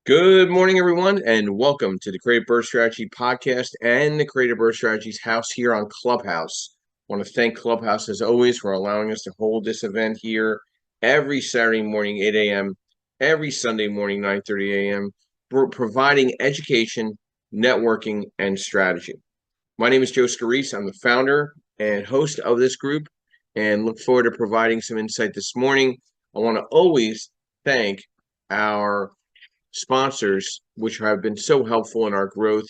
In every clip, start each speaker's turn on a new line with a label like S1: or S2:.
S1: Good morning, everyone, and welcome to the Creative Birth Strategy podcast and the Creative Birth Strategies house here on Clubhouse. I want to thank Clubhouse, as always, for allowing us to hold this event here every Saturday morning, 8 a.m., every Sunday morning, 9:30 a.m., for providing education, networking, and strategy. My name is Joe Scarice. I'm the founder and host of this group and look forward to providing some insight this morning. I want to always thank our sponsors, which have been so helpful in our growth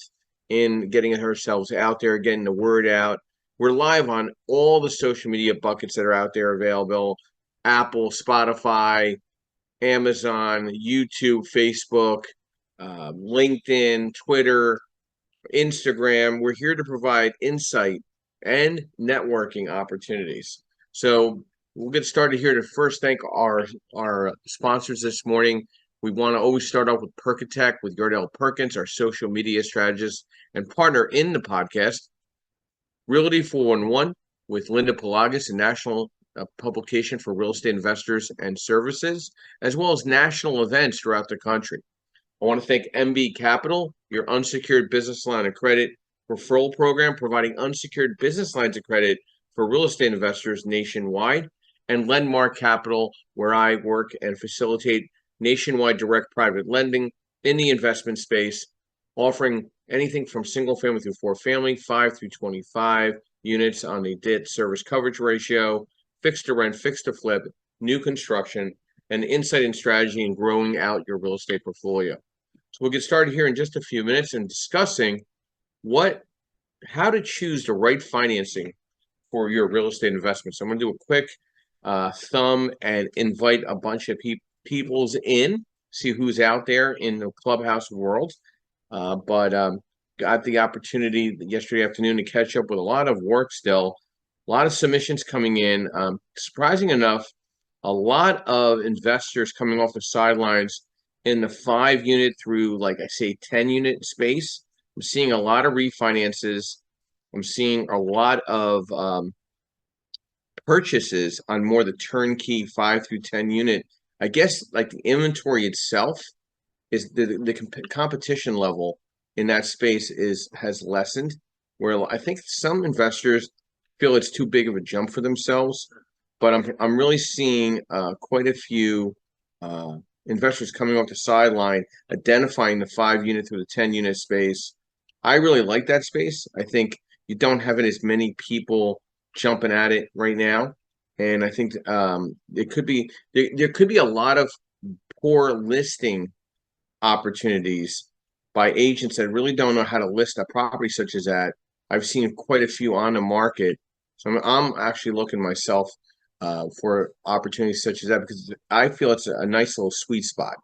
S1: in getting ourselves out there, getting the word out. We're live on all the social media buckets that are out there available: Apple, Spotify, Amazon, YouTube, Facebook, LinkedIn, Twitter, Instagram. We're here to provide insight and networking opportunities. So we'll get started here to first thank our sponsors this morning. We want to always start off with Perkatech with Yardell Perkins, our social media strategist and partner in the podcast. Realty 411 with Linda Pelagas, a national publication for real estate investors and services, as well as national events throughout the country. I want to thank MB Capital, your unsecured business line of credit referral program, providing unsecured business lines of credit for real estate investors nationwide, and Lendmark Capital, where I work and facilitate nationwide direct private lending in the investment space, offering anything from single family through four family, 5 through 25 units on the debt service coverage ratio, fixed to rent, fixed to flip, new construction, and insight and strategy in growing out your real estate portfolio. So we'll get started here in just a few minutes and discussing how to choose the right financing for your real estate investment. So I'm going to do a quick thumb and invite a bunch of people's in, see who's out there in the Clubhouse world. Got the opportunity yesterday afternoon to catch up with a lot of work still, a lot of submissions coming in. Surprising enough, a lot of investors coming off the sidelines in the 5-unit through, like I say, 10-unit space. I'm seeing a lot of refinances. I'm seeing a lot of purchases on more the turnkey 5 through 10 unit. I guess like the inventory itself is the competition level in that space has lessened, where I think some investors feel it's too big of a jump for themselves. But I'm really seeing quite a few investors coming off the sideline, identifying the 5-unit through the 10-unit space. I really like that space. I think you don't have as many people jumping at it right now, and I think it could be there could be a lot of poor listing opportunities by agents that really don't know how to list a property such as that. I've seen quite a few on the market, so I'm actually looking myself for opportunities such as that because I feel it's a nice little sweet spot.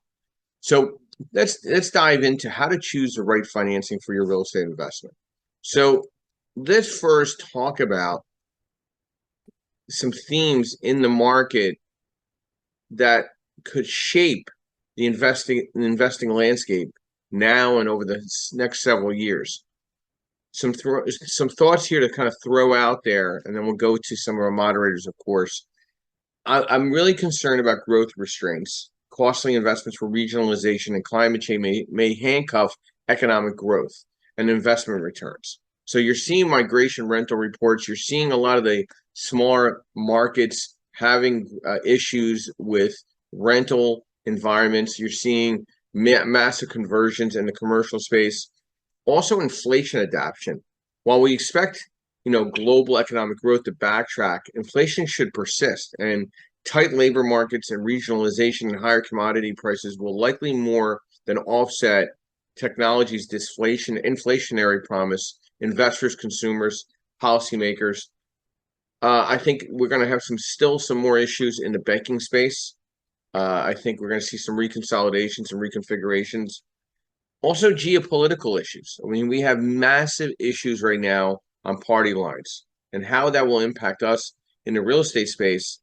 S1: So let's dive into how to choose the right financing for your real estate investment. So let's first talk about some themes in the market that could shape the investing landscape now and over the next several years. Some thoughts here to kind of throw out there, and then we'll go to some of our moderators, of course. I'm really concerned about growth restraints. Costly investments for regionalization and climate change may handcuff economic growth and investment returns. So you're seeing migration rental reports. You're seeing a lot of the smaller markets having issues with rental environments. You're seeing massive conversions in the commercial space. Also, inflation adaptation. While we expect global economic growth to backtrack, inflation should persist, and tight labor markets and regionalization and higher commodity prices will likely more than offset technology's inflationary promise, investors, consumers, policymakers. I think we're going to have some more issues in the banking space. I think we're going to see some reconsolidations and reconfigurations. Also, geopolitical issues. I mean, we have massive issues right now on party lines, and how that will impact us in the real estate space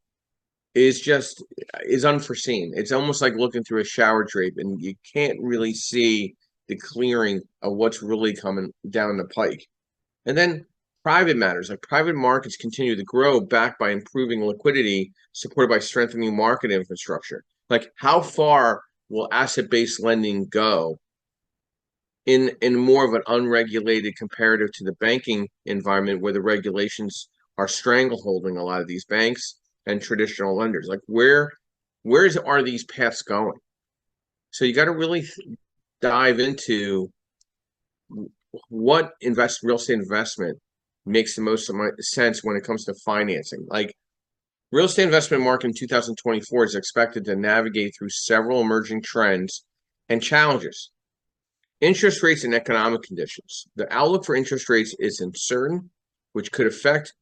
S1: is unforeseen. It's almost like looking through a shower drape, and you can't really see the clearing of what's really coming down the pike. And then private matters, like private markets continue to grow, backed by improving liquidity, supported by strengthening market infrastructure. Like, how far will asset-based lending go in more of an unregulated comparative to the banking environment where the regulations are strangleholding a lot of these banks and traditional lenders? Like where's are these paths going? So you got to really dive into what real estate investment makes the most sense when it comes to financing. Like real estate investment market in 2024 is expected to navigate through several emerging trends and challenges. Interest rates and economic conditions. The outlook for interest rates is uncertain, which could affect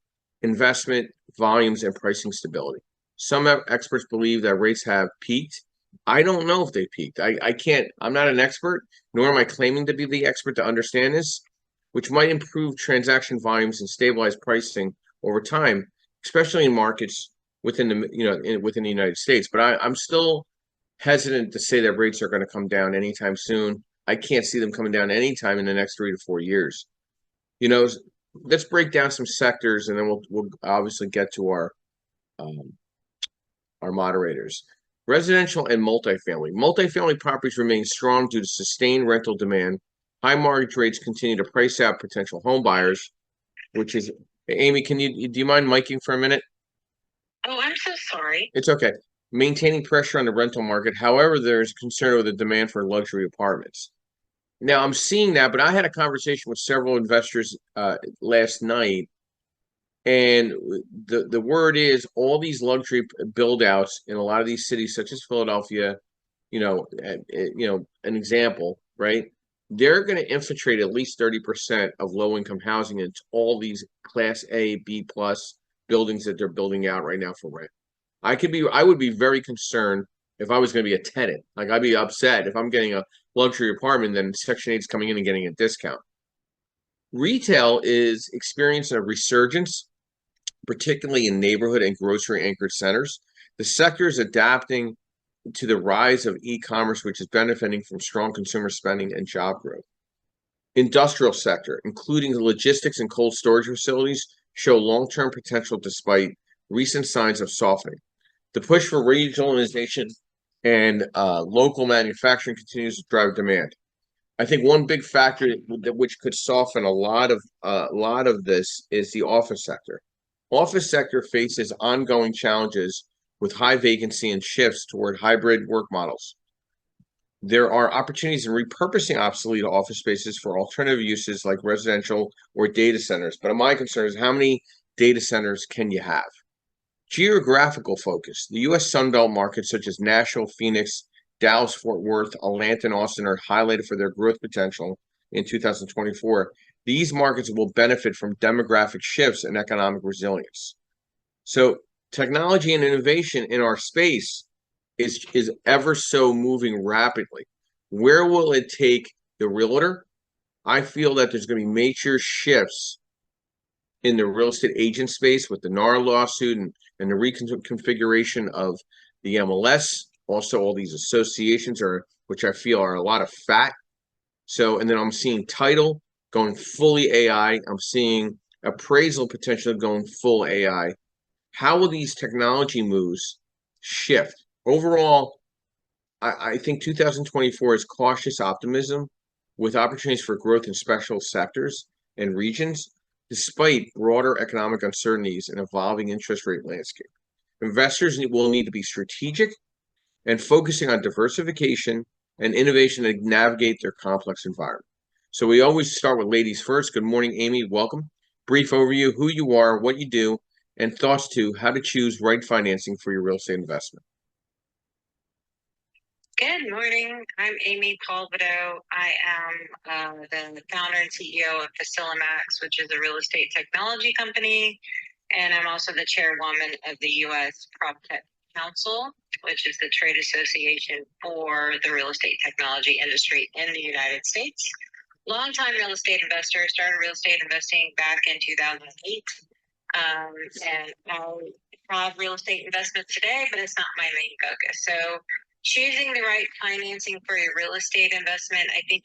S1: investment volumes and pricing stability. Some experts believe that rates have peaked. I don't know if they peaked. I can't, I'm not an expert, nor am I claiming to be the expert to understand this, which might improve transaction volumes and stabilize pricing over time, especially in markets within within the United States. But I'm still hesitant to say that rates are going to come down anytime soon. I can't see them coming down anytime in the next 3 to 4 years. You know, let's break down some sectors, and then we'll obviously get to um, our moderators. Residential and multifamily. Multifamily properties remain strong due to sustained rental demand. High mortgage rates continue to price out potential home buyers, which is Amy. Do you mind miking for a minute?
S2: Oh, I'm so sorry.
S1: It's okay. Maintaining pressure on the rental market. However, there's concern over the demand for luxury apartments. Now I'm seeing that, but I had a conversation with several investors last night, and the word is all these luxury build outs in a lot of these cities, such as Philadelphia, an example, right? They're going to infiltrate at least 30% of low income housing into all these class A, B plus buildings that they're building out right now for rent. I would be very concerned if I was going to be a tenant. Like I'd be upset if I'm getting a luxury apartment, then Section 8 is coming in and getting a discount. Retail is experiencing a resurgence, particularly in neighborhood and grocery anchored centers. The sector is adapting to the rise of e-commerce, which is benefiting from strong consumer spending and job growth. Industrial sector, including the logistics and cold storage facilities, show long-term potential despite recent signs of softening. The push for regionalization and local manufacturing continues to drive demand. I think one big factor which could soften a lot of this is the office sector. Office sector faces ongoing challenges with high vacancy and shifts toward hybrid work models. There are opportunities in repurposing obsolete office spaces for alternative uses like residential or data centers. But my concern is how many data centers can you have? Geographical focus. The U.S. Sunbelt markets such as Nashville, Phoenix, Dallas, Fort Worth, Atlanta, and Austin are highlighted for their growth potential in 2024. These markets will benefit from demographic shifts and economic resilience. So technology and innovation in our space is ever so moving rapidly. Where will it take the realtor? I feel that there's going to be major shifts in the real estate agent space with the NAR lawsuit and the reconfiguration of the MLS. Also, all these associations which I feel are a lot of fat. So, and then I'm seeing title going fully AI. I'm seeing appraisal potentially going full AI. How will these technology moves shift? Overall, I think 2024 is cautious optimism with opportunities for growth in special sectors and regions, despite broader economic uncertainties and evolving interest rate landscape. Investors will need to be strategic and focusing on diversification and innovation to navigate their complex environment. So we always start with ladies first. Good morning, Amy. Welcome. Brief overview, who you are, what you do, and thoughts to how to choose right financing for your real estate investment.
S2: Good morning. I'm Amy Palvido. I am the founder and CEO of Facilimax, which is a real estate technology company. And I'm also the chairwoman of the U.S. PropTech Council, which is the trade association for the real estate technology industry in the United States. Longtime real estate investor, started real estate investing back in 2008. And I have real estate investments today, but it's not my main focus. So choosing the right financing for your real estate investment, I think,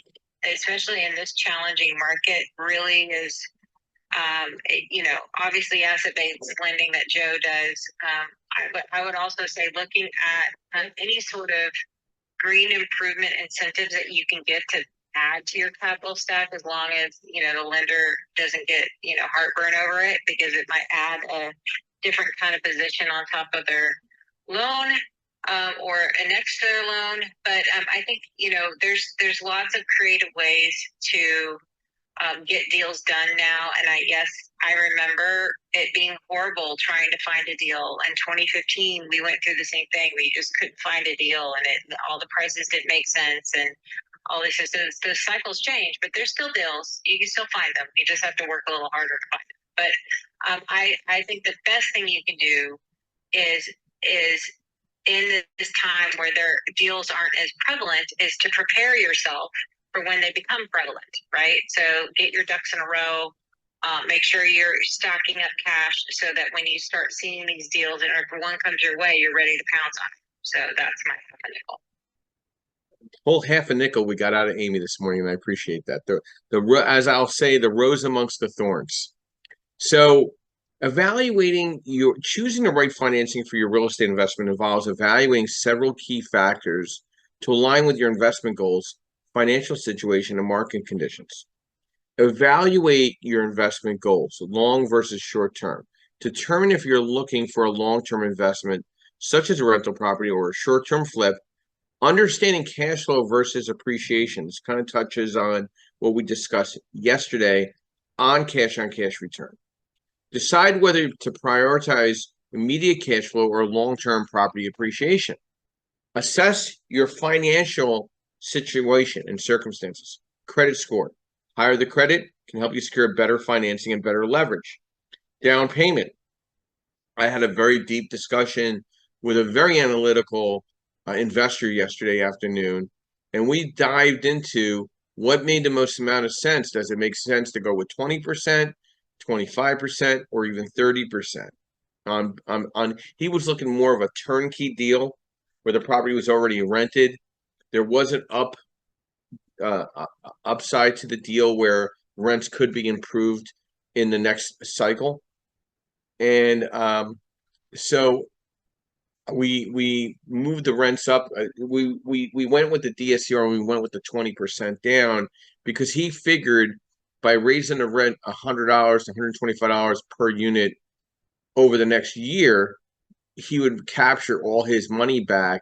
S2: especially in this challenging market, really is, obviously asset-based lending that Joe does. I would also say looking at any sort of green improvement incentives that you can get to add to your capital stack, as long as, you know, the lender doesn't get, you know, heartburn over it, because it might add a different kind of position on top of their loan, or next to their loan. But I think, you know, there's lots of creative ways to get deals done now. And I remember it being horrible trying to find a deal. In 2015, we went through the same thing. We just couldn't find a deal, and all the prices didn't make sense, and all this. So the cycles change, but there's still deals. You can still find them. You just have to work a little harder to find them. But I think the best thing you can do is in this time where their deals aren't as prevalent, is to prepare yourself for when they become prevalent, right? So get your ducks in a row. Make sure you're stocking up cash so that when you start seeing these deals, and if one comes your way, you're ready to pounce on it. So that's my nickel.
S1: Whole half a nickel we got out of Amy this morning, and I appreciate that. As I'll say, the rose amongst the thorns. So choosing the right financing for your real estate investment involves evaluating several key factors to align with your investment goals, financial situation, and market conditions. Evaluate your investment goals, long versus short term. Determine if you're looking for a long-term investment, such as a rental property or a short-term flip. Understanding cash flow versus appreciation. This kind of touches on what we discussed yesterday on cash return. Decide whether to prioritize immediate cash flow or long-term property appreciation. Assess your financial situation and circumstances. Credit score. Higher the credit can help you secure better financing and better leverage. Down payment. I had a very deep discussion with a very analytical investor yesterday afternoon, and we dived into what made the most amount of sense. Does it make sense to go with 20%, 25%, or even 30%? He was looking more of a turnkey deal where the property was already rented. There wasn't upside to the deal where rents could be improved in the next cycle. And so we moved the rents up. We went with the DSCR, and we went with the 20% down, because he figured by raising the rent $100 to $125 per unit over the next year, he would capture all his money back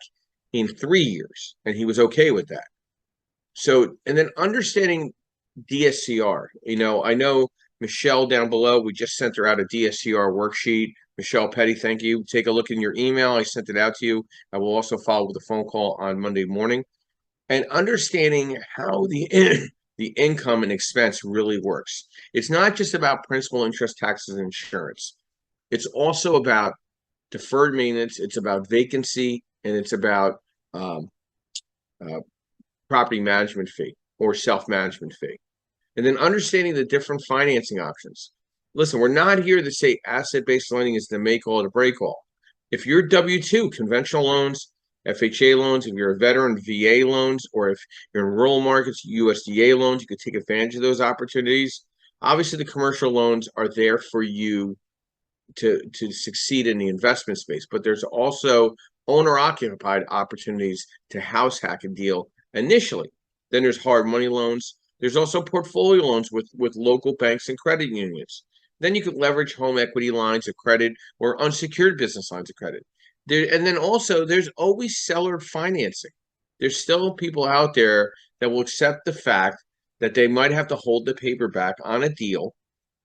S1: in 3 years, and he was okay with that. So, and then understanding DSCR, I know Michelle down below, we just sent her out a DSCR worksheet. Michelle Petty, thank you. Take a look in your email. I sent it out to you. I will also follow with a phone call on Monday morning. And understanding how the income and expense really works. It's not just about principal, interest, taxes, and insurance. It's also about deferred maintenance. It's about vacancy, and it's about property management fee or self-management fee. And then understanding the different financing options. Listen, we're not here to say asset-based lending is the make all or the break all. If you're W-2, conventional loans, FHA loans, if you're a veteran, VA loans, or if you're in rural markets, USDA loans, you could take advantage of those opportunities. Obviously, the commercial loans are there for you to succeed in the investment space, but there's also owner-occupied opportunities to house hack a deal initially. Then there's hard money loans. There's also portfolio loans with local banks and credit unions. Then you could leverage home equity lines of credit or unsecured business lines of credit. And then also there's always seller financing. There's still people out there that will accept the fact that they might have to hold the paper back on a deal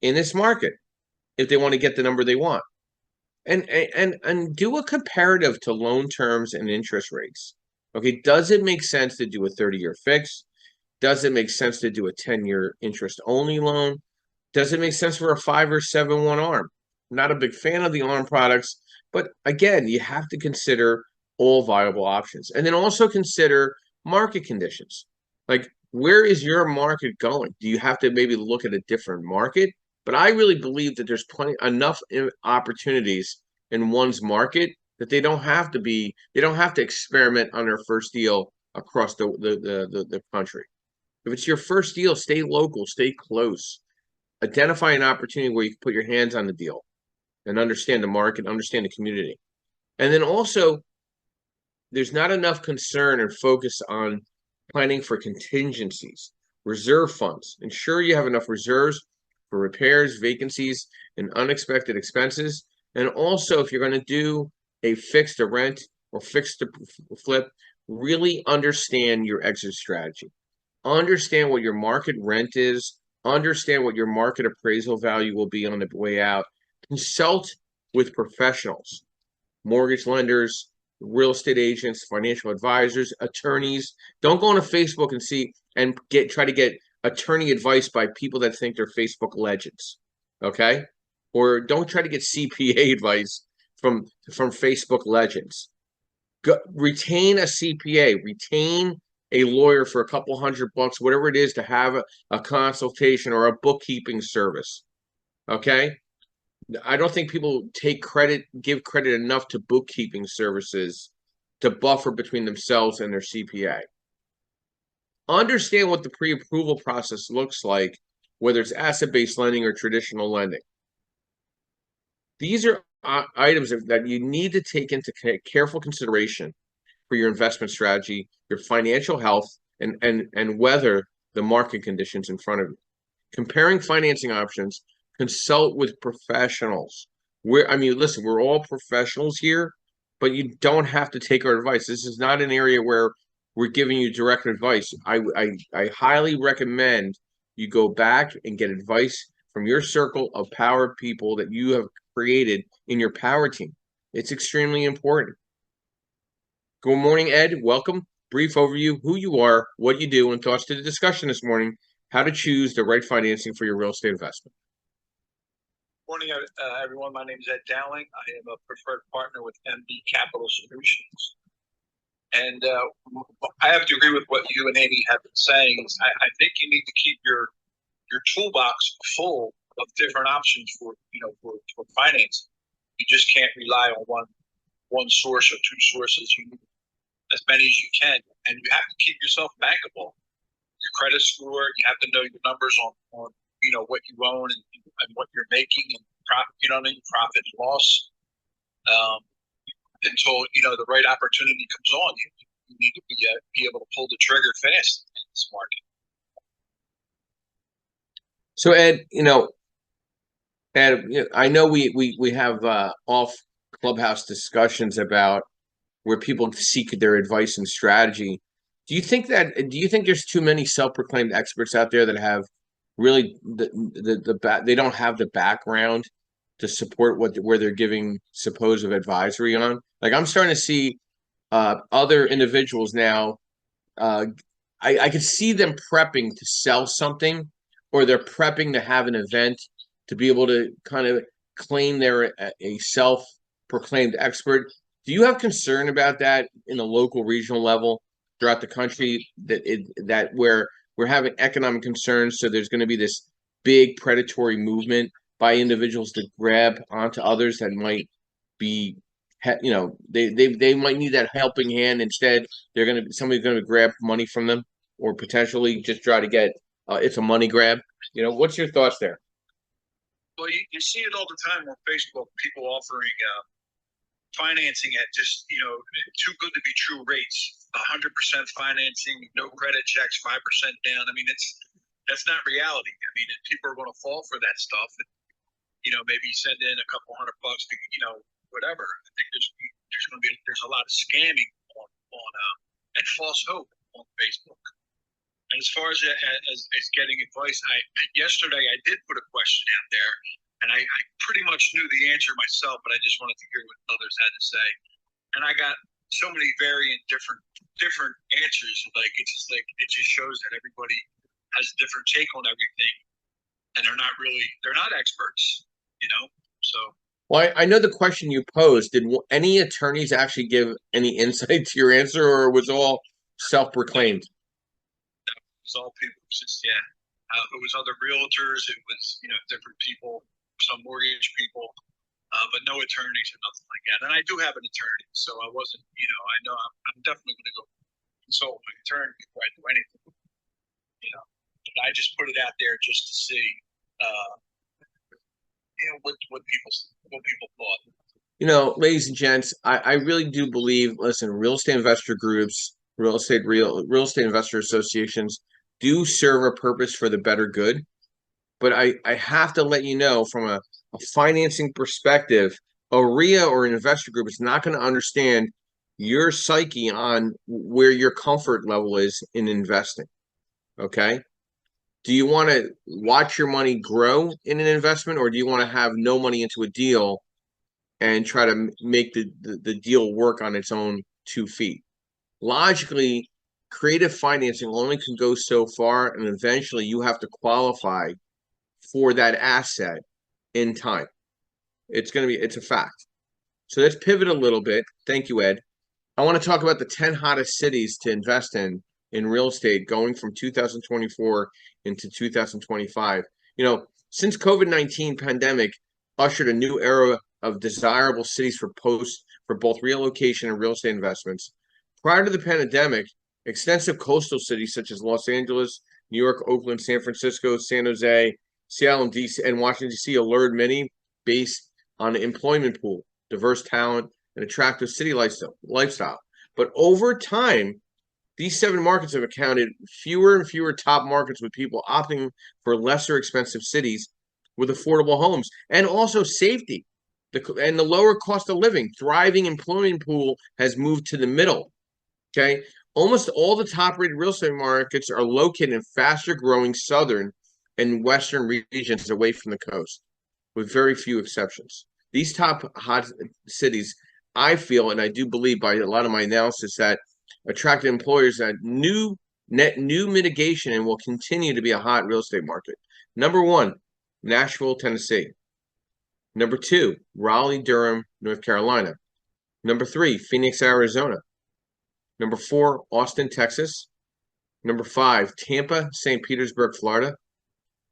S1: in this market if they want to get the number they want. And do a comparative to loan terms and interest rates. Okay, does it make sense to do a 30-year fix? Does it make sense to do a 10-year interest-only loan? Does it make sense for a 5 or 7/1 ARM? I'm not a big fan of the ARM products, but again, you have to consider all viable options. And then also consider market conditions. Like, where is your market going? Do you have to maybe look at a different market? But I really believe that there's enough opportunities in one's market that they don't have to experiment on their first deal across the country. If it's your first deal, stay local, stay close. Identify an opportunity where you can put your hands on the deal and understand the market, understand the community. And then also there's not enough concern or focus on planning for contingencies, reserve funds. Ensure you have enough reserves for repairs, vacancies, and unexpected expenses. And also, if you're going to do a fix to rent or fix to flip, really understand your exit strategy. Understand what your market rent is, understand what your market appraisal value will be on the way out. Consult with professionals, mortgage lenders, real estate agents, financial advisors, attorneys. Don't go on Facebook and see and try to get attorney advice by people that think they're Facebook legends. Okay? Or don't try to get CPA advice from Facebook legends. Retain a CPA, retain a lawyer for a couple $100, whatever it is, to have a consultation or a bookkeeping service. Okay? I don't think people give credit enough to bookkeeping services to buffer between themselves and their CPA. Understand what the pre-approval process looks like, whether it's asset-based lending or traditional lending. These are items that you need to take into careful consideration for your investment strategy, your financial health, and weather the market conditions in front of you. Comparing financing options, consult with professionals. Listen, we're all professionals here, but you don't have to take our advice. This is not an area where we're giving you direct advice. I highly recommend you go back and get advice from your circle of power people that you have created in your power team. It's extremely important. Good morning, Ed. Welcome. Brief overview, who you are, what you do, and thoughts to the discussion this morning, how to choose the right financing for your real estate investment.
S3: Morning, everyone. My name is Ed Dowling. I am a preferred partner with MB Capital Solutions. And I have to agree with what you and Amy have been saying. I think you need to keep your toolbox full of different options for financing. You just can't rely on one source or two sources. You need as many as you can, and you have to keep yourself bankable. Your credit score, you have to know your numbers on what you own and what you're making, and profit and loss. Until the right opportunity comes on, you need to be able to pull the trigger fast in this market.
S1: So Ed, I know we have off clubhouse discussions about where people seek their advice and strategy. Do you think there's too many self-proclaimed experts out there that have really they don't have the background to support where they're giving supposed advisory on? Like, I'm starting to see other individuals now. I could see them prepping to sell something, or they're prepping to have an event to be able to kind of claim they're a self-proclaimed expert. Do you have concern about that in the local, regional level throughout the country, that where we're having economic concerns, so there's going to be this big predatory movement by individuals to grab onto others that might be, they might need that helping hand. Instead, somebody's going to grab money from them, or potentially just try to get it's a money grab. What's your thoughts there?
S3: Well, you see it all the time on Facebook. People offering financing at just too good to be true rates. 100% financing, no credit checks, 5% down. I mean, that's not reality. I mean, people are going to fall for that stuff, and maybe send in a couple $100 to whatever. I think there's a lot of scamming on and false hope on Facebook. And as far as getting advice, yesterday I did put a question out there, and I pretty much knew the answer myself, but I just wanted to hear what others had to say. And I got so many variant different answers. It just shows that everybody has a different take on everything, and they're not experts, So.
S1: Well, I know the question you posed. Did any attorneys actually give any insight to your answer, or was all self-proclaimed?
S3: It was all people. It was just, yeah. It was other realtors. It was different people, some mortgage people, but no attorneys or nothing like that. And I do have an attorney, so I wasn't. I know I'm definitely going to go consult my attorney before I do anything. But I just put it out there just to see, what people thought.
S1: Ladies and gents, I really do believe, listen, real estate investor groups, real estate investor associations do serve a purpose for the better good. But I have to let you know from a financing perspective, a RIA or an investor group is not going to understand your psyche on where your comfort level is in investing. Okay. Do you want to watch your money grow in an investment, or do you want to have no money into a deal and try to make the deal work on its own 2 feet? Logically, creative financing only can go so far, and eventually you have to qualify for that asset in time. It's a fact. So let's pivot a little bit. Thank you, Ed. I want to talk about the 10 hottest cities to invest in real estate going from 2024 into 2025. Since COVID-19 pandemic ushered a new era of desirable cities for both relocation and real estate investments. Prior to the pandemic, extensive coastal cities such as Los Angeles, New York, Oakland, San Francisco, San Jose, Seattle, and DC, and Washington D.C. allured many based on the employment pool, diverse talent, and attractive city lifestyle. But over time, these 7 markets have accounted fewer and fewer top markets, with people opting for lesser expensive cities with affordable homes and also safety. And the lower cost of living, thriving employment pool has moved to the middle. Okay. Almost all the top rated real estate markets are located in faster growing southern and western regions away from the coast, with very few exceptions. These top hot cities, I feel, and I do believe by a lot of my analysis, that attract employers that new mitigation and will continue to be a hot real estate market. Number 1, Nashville, Tennessee. Number 2, Raleigh, Durham, North Carolina. Number 3, Phoenix, Arizona. Number 4, Austin, Texas. Number 5, Tampa, St. Petersburg, Florida.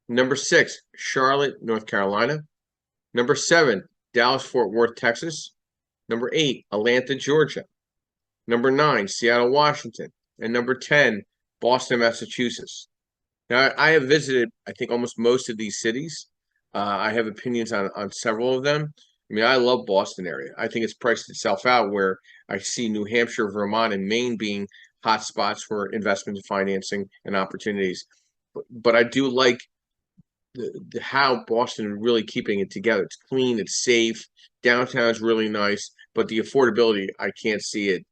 S1: Number 6, Charlotte, North Carolina. Number 7, Dallas, Fort Worth, Texas. Number 8, Atlanta, Georgia. Number 9, Seattle, Washington. And number 10, Boston, Massachusetts. Now, I have visited, I think, almost most of these cities. I have opinions on several of them. I mean, I love Boston area. I think it's priced itself out, where I see New Hampshire, Vermont, and Maine being hot spots for investment financing and opportunities. But I do like how Boston is really keeping it together. It's clean, it's safe, downtown is really nice, but the affordability, I can't see it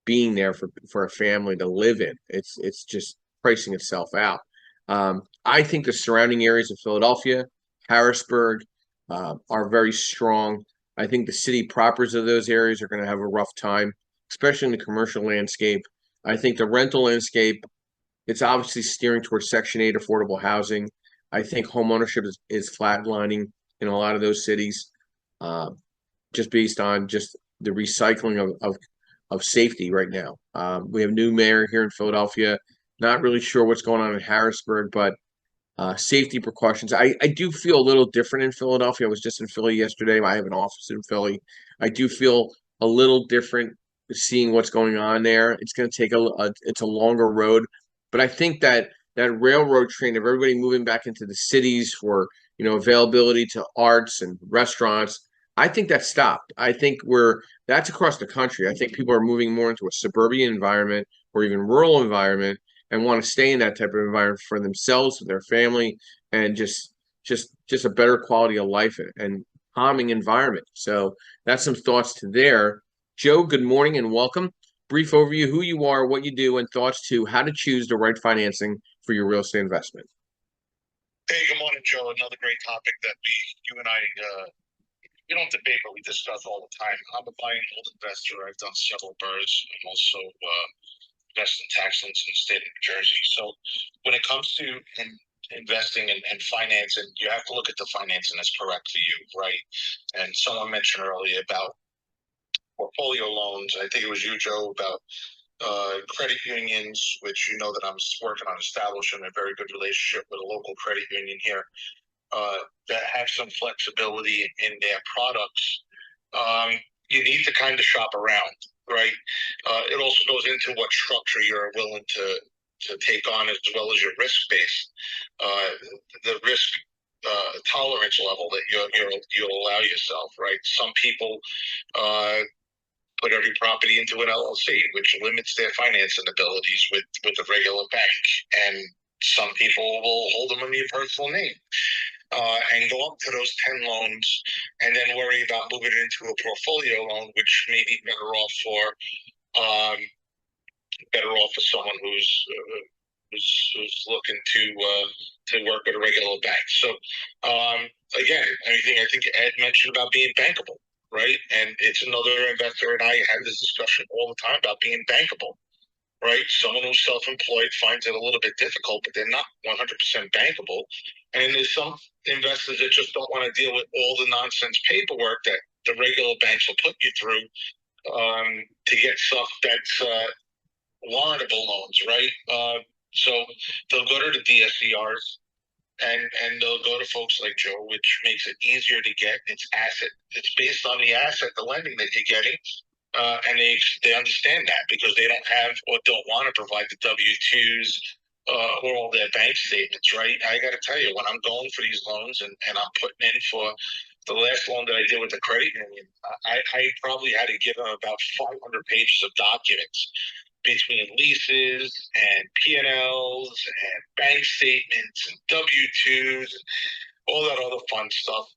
S1: being there for a family to live in. It's just pricing itself out. I think the surrounding areas of Philadelphia, Harrisburg, are very strong. I think the city propers of those areas are going to have a rough time, especially in the commercial landscape. I think the rental landscape, it's obviously steering towards Section 8 affordable housing. I think homeownership is flatlining in a lot of those cities, just based on just the recycling of safety right now. We have new mayor here in Philadelphia. Not really sure what's going on in Harrisburg, but safety precautions. I do feel a little different in Philadelphia. I was just in Philly yesterday. I have an office in Philly. I do feel a little different seeing what's going on there. It's going to take it's a longer road, but I think that railroad train of everybody moving back into the cities for availability to arts and restaurants, I think that stopped. I think that's across the country. I think people are moving more into a suburban environment or even rural environment, and want to stay in that type of environment for themselves, for their family, and just a better quality of life and calming environment. So that's some thoughts to there. Joe, good morning and welcome. Brief overview, who you are, what you do, and thoughts to how to choose the right financing for your real estate investment.
S3: Hey, good morning, Joe. Another great topic that you and I, we don't debate, but we discuss all the time. I'm a buy and hold investor. I've done several burrs. I'm also invest in tax liens in the state of New Jersey. So when it comes to investing and financing, you have to look at the financing that's correct for you, right? And someone mentioned earlier about portfolio loans. I think it was you, Joe, about credit unions, which that I'm working on establishing a very good relationship with a local credit union here that have some flexibility in their products. You need to kind of shop around, right? It also goes into what structure you're willing to take on, as well as your risk base. The risk
S4: tolerance level that you'll allow yourself, right? Some people put every property into an LLC, which limits their financing abilities with a regular bank, and some people will hold them in your personal name. And go up to those 10 loans and then worry about moving it into a portfolio loan, which may be better off for someone who's looking to work with a regular bank. So again, I think Ed mentioned about being bankable, right? And it's another investor and I had this discussion all the time about being bankable, right? Someone who's self-employed finds it a little bit difficult, but they're not 100% bankable. And there's some investors that just don't want to deal with all the nonsense paperwork that the regular banks will put you through to get stuff that's warrantable loans, right? So they'll go to the DSCRs and they'll go to folks like Joe, which makes it easier to get. It's based on the asset, the lending that you're getting. And they understand that because they don't have or don't want to provide the W-2s or all their bank statements, right? I got to tell you, when I'm going for these loans and I'm putting in for the last loan that I did with the credit union, I probably had to give them about 500 pages of documents between leases and P&Ls and bank statements and W-2s and all that other fun stuff.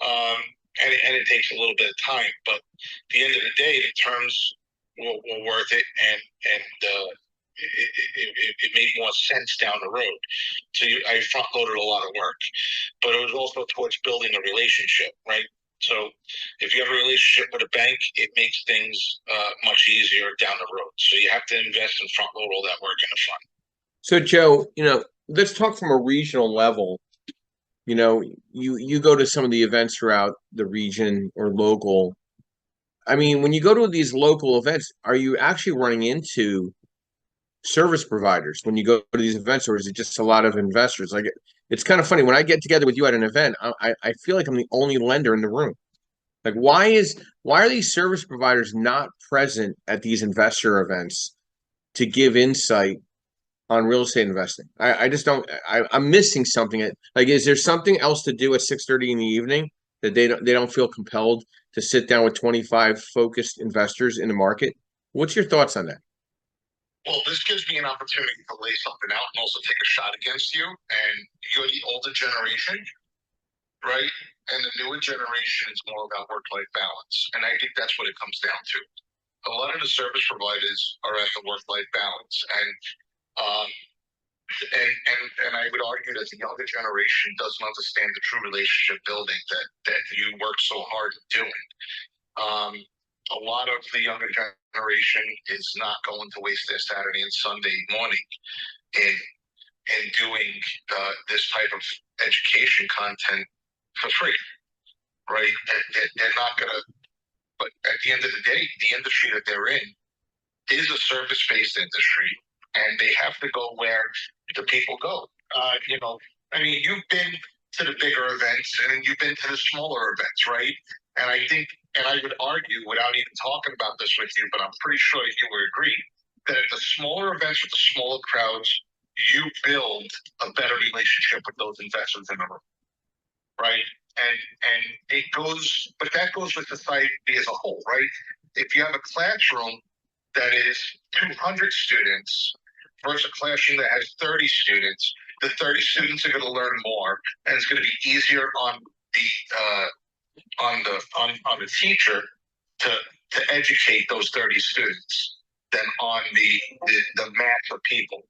S4: And it takes a little bit of time, but at the end of the day, the terms were worth it, and it made more sense down the road. So I front loaded a lot of work, but it was also towards building a relationship, right? So if you have a relationship with a bank, it makes things much easier down the road. So you have to invest and front load all that work in the front.
S1: So Joe, let's talk from a regional level. You go to some of the events throughout the region or local. I mean, when you go to these local events, are you actually running into service providers when you go to these events, or is it just a lot of investors? Like, it's kind of funny when I get together with you at an event, I feel like I'm the only lender in the room. Like, why are these service providers not present at these investor events to give insight on real estate investing? I just don't. I'm missing something. Like, is there something else to do at 6:30 in the evening that they don't feel compelled to sit down with 25 focused investors in the market? What's your thoughts on that?
S4: Well, this gives me an opportunity to lay something out and also take a shot against you. And you're the older generation, right? And the newer generation is more about work-life balance. And I think that's what it comes down to. A lot of the service providers are at the work-life balance. And I would argue that the younger generation doesn't understand the true relationship building that you work so hard at doing. A lot of the younger generation is not going to waste their Saturday and Sunday morning in doing this type of education content for free, right? They're not going to. But at the end of the day, the industry that they're in is a service-based industry, and they have to go where the people go. I mean, you've been to the bigger events and you've been to the smaller events, right? And I think, and I would argue without even talking about this with you, but I'm pretty sure you would agree that at the smaller events with the smaller crowds, you build a better relationship with those investors in the room, right? And it goes, but that goes with society as a whole, right? If you have a classroom that is 200 students versus a classroom that has 30 students, the 30 students are going to learn more, and it's going to be easier on the teacher to educate those 30 students than on the mass of people.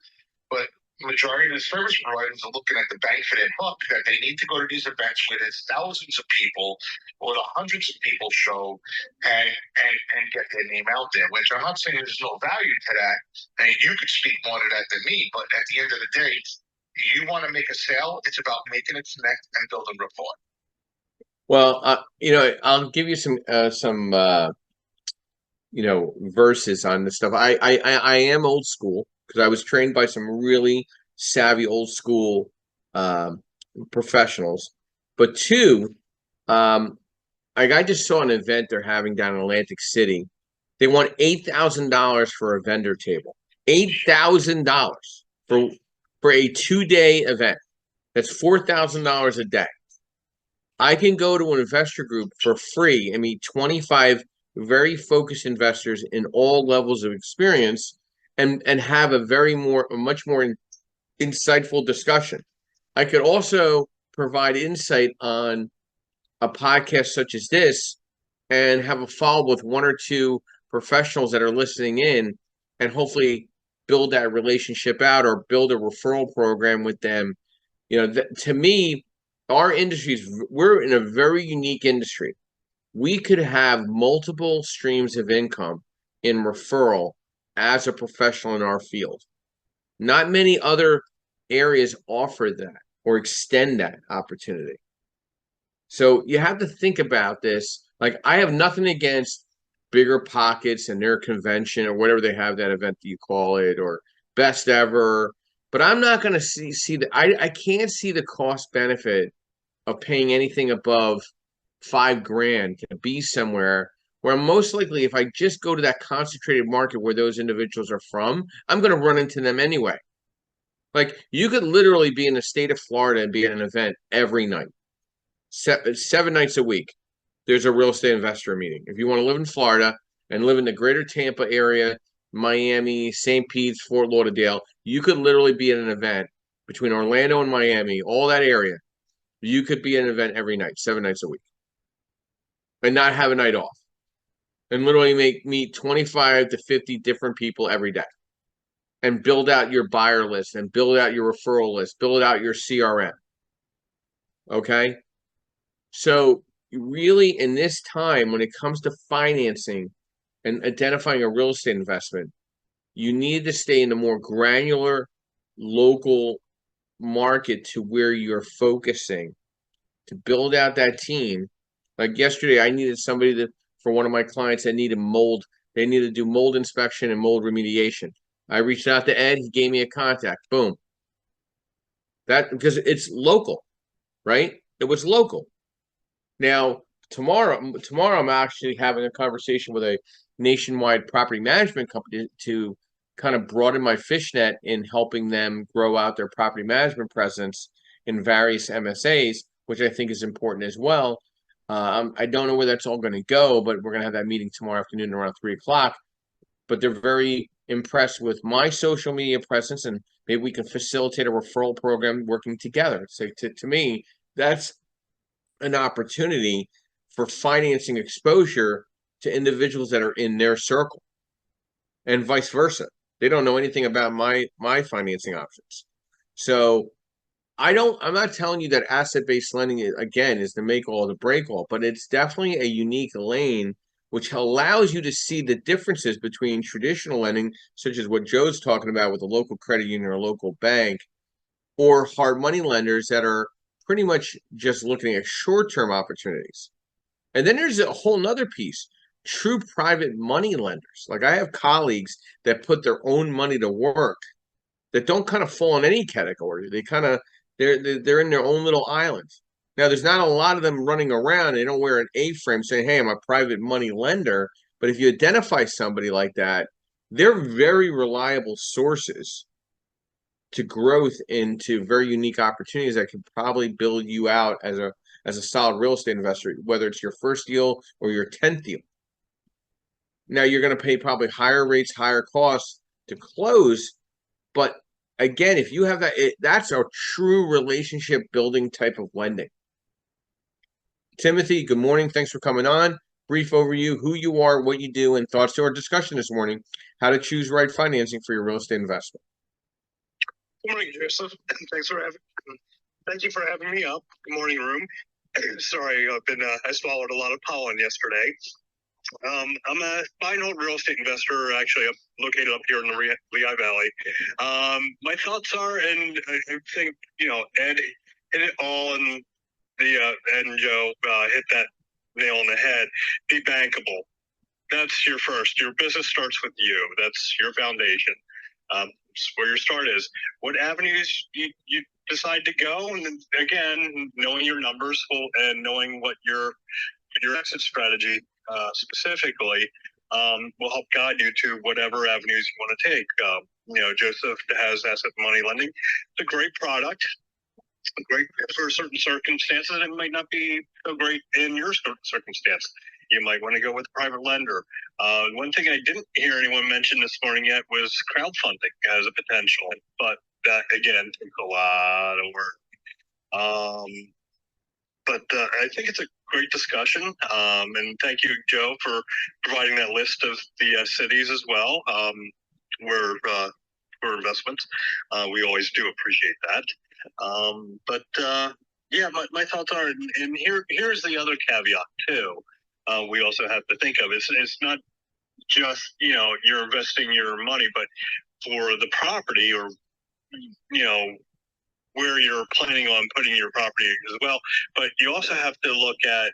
S4: But majority of the service providers are looking at the bang for their buck, that they need to go to these events where there's thousands of people or the hundreds of people show and get their name out there, which I'm not saying there's no value to that. And you could speak more to that than me, but at the end of the day, you want to make a sale, it's about making it connect and building rapport.
S1: Well, I'll give you some verses on this stuff. I am old school because I was trained by some really savvy old school professionals. But two, I just saw an event they're having down in Atlantic City. They want $8,000 for a vendor table. $8,000 for a 2-day event. That's $4,000 a day. I can go to an investor group for free and meet 25 very focused investors in all levels of experience and have a much more insightful discussion. I could also provide insight on a podcast such as this and have a follow with one or two professionals that are listening in and hopefully build that relationship out or build a referral program with them. To me, our industries, we're in a very unique industry. We could have multiple streams of income in referral as a professional in our field. Not many other areas offer that or extend that opportunity. So you have to think about this. Like, I have nothing against Bigger Pockets and their convention or whatever they have, that event that you call it, or best ever. But I'm not going to see that. I can't see the cost benefit of paying anything above $5,000 to be somewhere where most likely, if I just go to that concentrated market where those individuals are from, I'm going to run into them anyway. Like, you could literally be in the state of Florida and be at an event every night, 7 nights a week. There's a real estate investor meeting. If you want to live in Florida and live in the greater Tampa area, Miami, St. Pete's, Fort Lauderdale, you could literally be at an event between Orlando and Miami, all that area. You could be at an event every night, 7 nights a week, and not have a night off, and literally meet 25 to 50 different people every day, and build out your buyer list and build out your referral list, build out your CRM. Okay? So really, in this time, when it comes to financing and identifying a real estate investment, you need to stay in the more granular local market to where you're focusing to build out that team. Like yesterday, I needed somebody for one of my clients that needed mold. They needed to do mold inspection and mold remediation. I reached out to Ed. He gave me a contact. Boom. That, because it's local, right? It was local. Now, tomorrow I'm actually having a conversation with a nationwide property management company to kind of broaden my fishnet in helping them grow out their property management presence in various MSAs, which I think is important as well. I don't know where that's all going to go, but we're going to have that meeting tomorrow afternoon around 3 o'clock. But they're very impressed with my social media presence, and maybe we can facilitate a referral program working together. So to me, that's an opportunity for financing exposure to individuals that are in their circle, and vice versa. They don't know anything about my financing options. So I'm not telling you that asset-based lending is the make all, the break all, but it's definitely a unique lane which allows you to see the differences between traditional lending, such as what Joe's talking about with a local credit union or a local bank, or hard money lenders that are pretty much just looking at short-term opportunities. And then there's a whole nother piece, true private money lenders. Like, I have colleagues that put their own money to work that don't kind of fall in any category. They're in their own little island. Now, there's not a lot of them running around. They don't wear an A-frame saying, "Hey, I'm a private money lender." But if you identify somebody like that, they're very reliable sources to growth into very unique opportunities that can probably build you out as a solid real estate investor, whether it's your first deal or your 10th deal. Now, you're going to pay probably higher rates, higher costs to close, but again, if you have that, that's a true relationship building type of lending. Timothy, good morning. Thanks for coming on. Brief overview, who you are, what you do, and thoughts to our discussion this morning, how to choose right financing for your real estate investment.
S5: Good morning, Joseph. Thank you for having me up. Good morning, room. Sorry, I swallowed a lot of pollen yesterday. I'm a buy and hold real estate investor. Actually, I'm located up here in the Lehigh Valley. My thoughts are, and I think Ed hit it all, and Ed and Joe hit that nail on the head. Be bankable. That's your first. Your business starts with you. That's your foundation. Where your start is. What avenues you decide to go, and then again, knowing your numbers and knowing what your exit strategy specifically will help guide you to whatever avenues you want to take. Joseph has asset money lending. It's a great product. great for certain circumstances. It might not be so great in your circumstance. You might want to go with a private lender. One thing I didn't hear anyone mention this morning yet was crowdfunding as a potential, but that again takes a lot of work. But I think it's a great discussion, and thank you, Joe, for providing that list of the cities as well, where for investments. We always do appreciate that. Yeah, my thoughts are, and here's the other caveat too. We also have to think of it's not just you're investing your money, but for the property or where you're planning on putting your property as well. But you also have to look at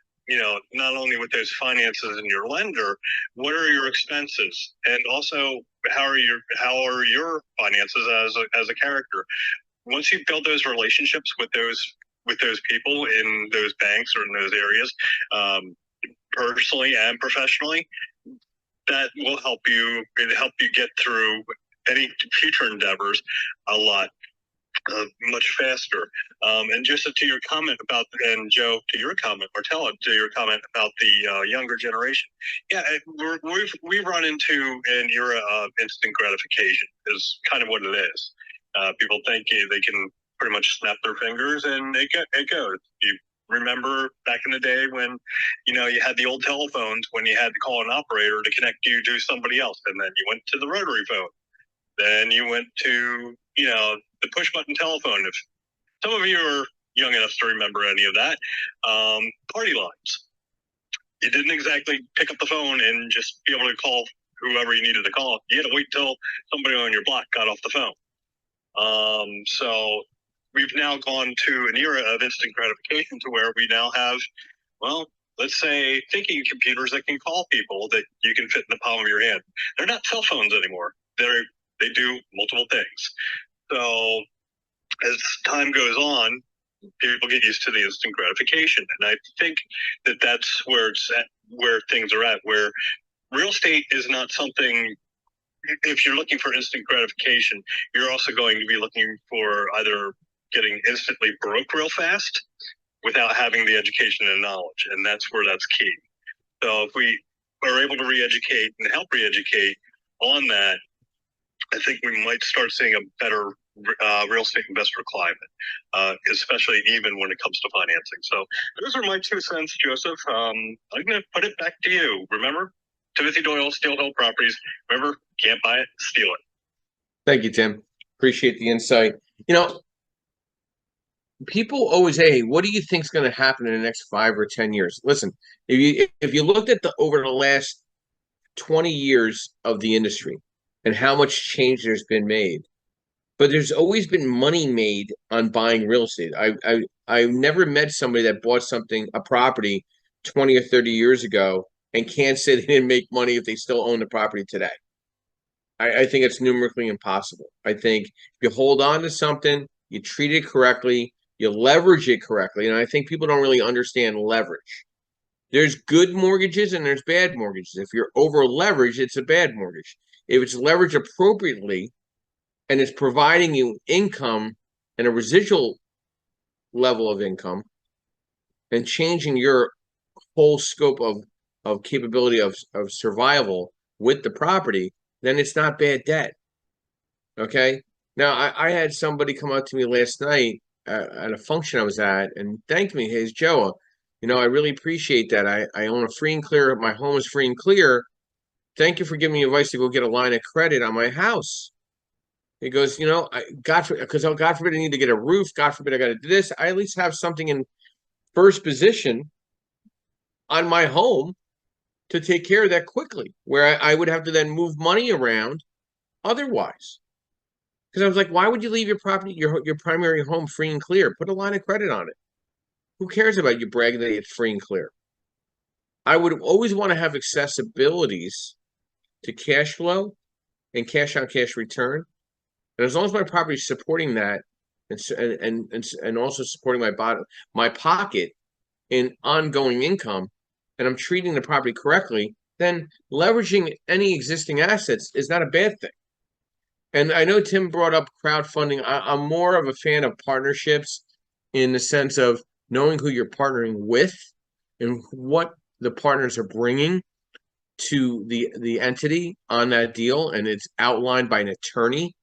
S5: not only with those finances and your lender, what are your expenses, and also how are your finances as a character. Once you build those relationships with those people in those banks or in those areas, personally and professionally, that will help you get through any future endeavors a lot much faster. And just to your comment about, and Joe, to your comment, or tell it to your comment about the younger generation. Yeah, we've run into an era of instant gratification is kind of what it is. People think they can pretty much snap their fingers and it goes. You remember back in the day when you had the old telephones, when you had to call an operator to connect you to somebody else, and then you went to the rotary phone, then you went to the push button telephone. If some of you are young enough to remember any of that, party lines. You didn't exactly pick up the phone and just be able to call whoever you needed to call. You had to wait till somebody on your block got off the phone. So we've now gone to an era of instant gratification to where we now have, well, let's say thinking computers that can call people that you can fit in the palm of your hand. They're not cell phones anymore. They do multiple things. So as time goes on, people get used to the instant gratification. And I think that that's where where things are at, where real estate is not something, if you're looking for instant gratification, you're also going to be looking for either getting instantly broke real fast without having the education and knowledge. And that's where that's key. So if we are able to re-educate and help re-educate on that, I think we might start seeing a better real estate investor climate, especially even when it comes to financing. So those are my 2 cents, Joseph. I'm going to put it back to you. Remember, Timothy Doyle, Steel Hill Properties. Remember, can't buy it, steal it.
S1: Thank you, Tim. Appreciate the insight. People always say, hey, what do you think is going to happen in the next 5 or 10 years? Listen, if you looked at over the last 20 years of the industry and how much change there's been made, but there's always been money made on buying real estate. I've never met somebody that bought a property 20 or 30 years ago and can't say they didn't make money if they still own the property today. I think it's numerically impossible. I think if you hold on to something, you treat it correctly, you leverage it correctly. And I think people don't really understand leverage. There's good mortgages and there's bad mortgages. If you're over leveraged, it's a bad mortgage. If it's leveraged appropriately and it's providing you income and a residual level of income and changing your whole scope of capability of survival with the property, then it's not bad debt. Okay. Now, I had somebody come up to me last night at a function I was at and thanked me. Hey, Joe, I really appreciate that. I own a free and clear. My home is free and clear. Thank you for giving me advice to go get a line of credit on my house. He goes, God forbid I need to get a roof. God forbid I got to do this. I at least have something in first position on my home to take care of that quickly, where I would have to then move money around otherwise. Because I was like, why would you leave your property, your primary home free and clear? Put a line of credit on it. Who cares about you bragging that it's free and clear? I would always want to have accessibilities to cash flow and cash on cash return. And as long as my property is supporting that and also supporting my pocket in ongoing income, and I'm treating the property correctly, then leveraging any existing assets is not a bad thing. And I know Tim brought up crowdfunding. I'm more of a fan of partnerships in the sense of knowing who you're partnering with and what the partners are bringing to the entity on that deal, and it's outlined by an attorney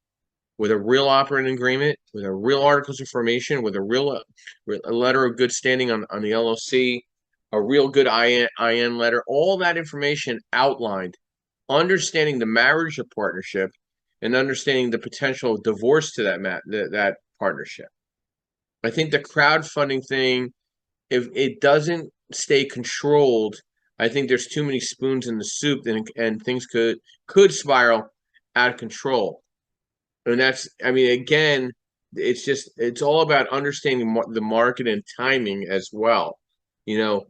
S1: with a real operating agreement, with a real articles of formation, with a real a letter of good standing on the LLC, a real good IN letter, all that information outlined, understanding the marriage or partnership, and understanding the potential of divorce to that partnership. I think the crowdfunding thing, if it doesn't stay controlled, I think there's too many spoons in the soup, and things could spiral out of control. And that's, I mean, again, it's all about understanding the market and timing as well. You know,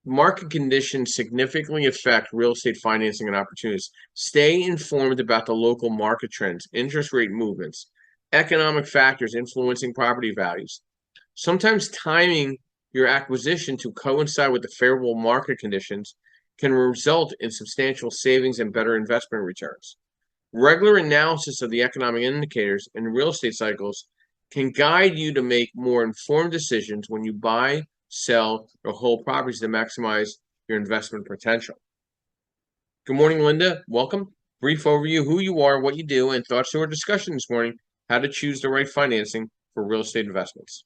S1: market conditions significantly affect real estate financing and opportunities. Stay informed about the local market trends, interest rate movements, economic factors influencing property values. Sometimes timing your acquisition to coincide with the favorable market conditions can result in substantial savings and better investment returns. Regular analysis of the economic indicators and real estate cycles can guide you to make more informed decisions when you buy, sell, or hold properties to maximize your investment potential. Good morning, Linda. Welcome. Brief overview, who you are, what you do, and thoughts to our discussion this morning, how to choose the right financing for real estate investments.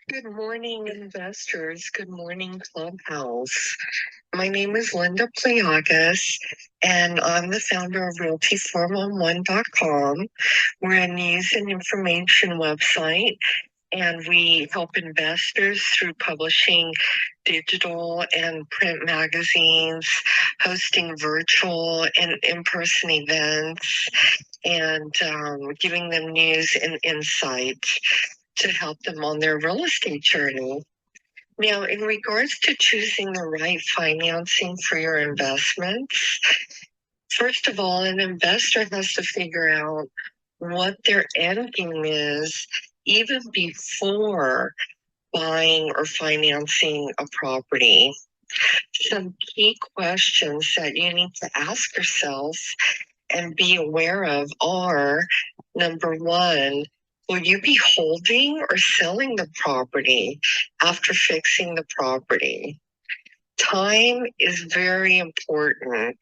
S6: Good morning, investors. Good morning, Clubhouse. My name is Linda Pliagas, and I'm the founder of Realty411.com. We're a news and information website, and we help investors through publishing digital and print magazines, hosting virtual and in-person events, and giving them news and insight to help them on their real estate journey. Now, in regards to choosing the right financing for your investments, first of all, an investor has to figure out what their end game is even before buying or financing a property. Some key questions that you need to ask yourself and be aware of are, number one, will you be holding or selling the property after fixing the property? Time is very important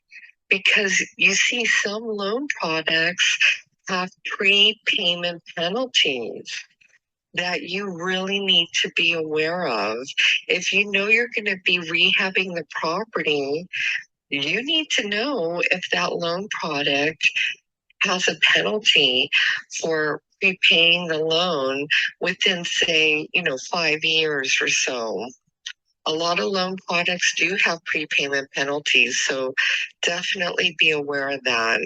S6: because you see some loan products have prepayment penalties that you really need to be aware of. If you know you're going to be rehabbing the property, you need to know if that loan product has a penalty for repaying the loan within, say, 5 years or so. A lot of loan products do have prepayment penalties, so definitely be aware of that.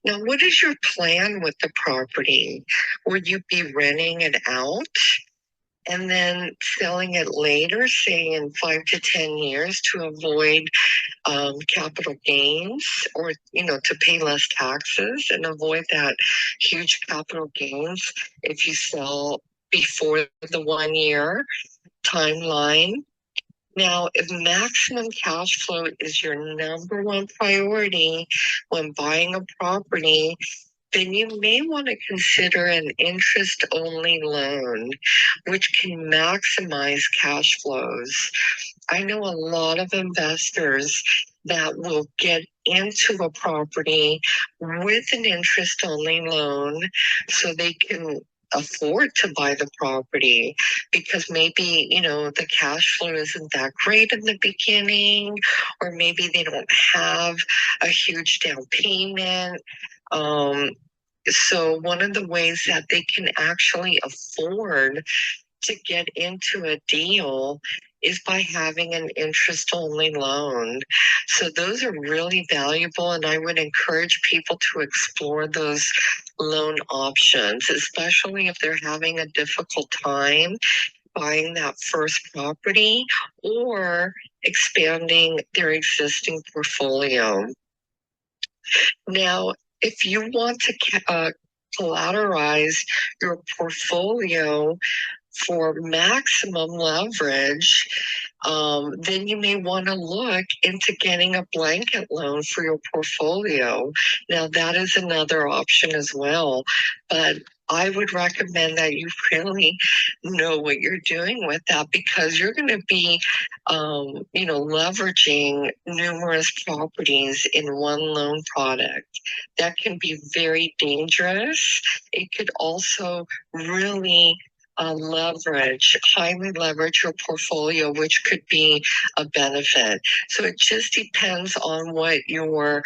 S6: Now, what is your plan with the property? Will you be renting it out and then selling it later, say in 5 to 10 years, to avoid capital gains, or to pay less taxes and avoid that huge capital gains if you sell before the 1 year timeline? Now, if maximum cash flow is your number one priority when buying a property, then you may want to consider an interest-only loan, which can maximize cash flows. I know a lot of investors that will get into a property with an interest-only loan so they can afford to buy the property, because maybe the cash flow isn't that great in the beginning, or maybe they don't have a huge down payment. So one of the ways that they can actually afford to get into a deal is by having an interest-only loan. So those are really valuable, and I would encourage people to explore those loan options, especially if they're having a difficult time buying that first property or expanding their existing portfolio. Now, if you want to collateralize your portfolio for maximum leverage, then you may want to look into getting a blanket loan for your portfolio. Now, that is another option as well, but I would recommend that you really know what you're doing with that, because you're going to be, leveraging numerous properties in one loan product. That can be very dangerous. It could also really highly leverage your portfolio, which could be a benefit. So it just depends on what your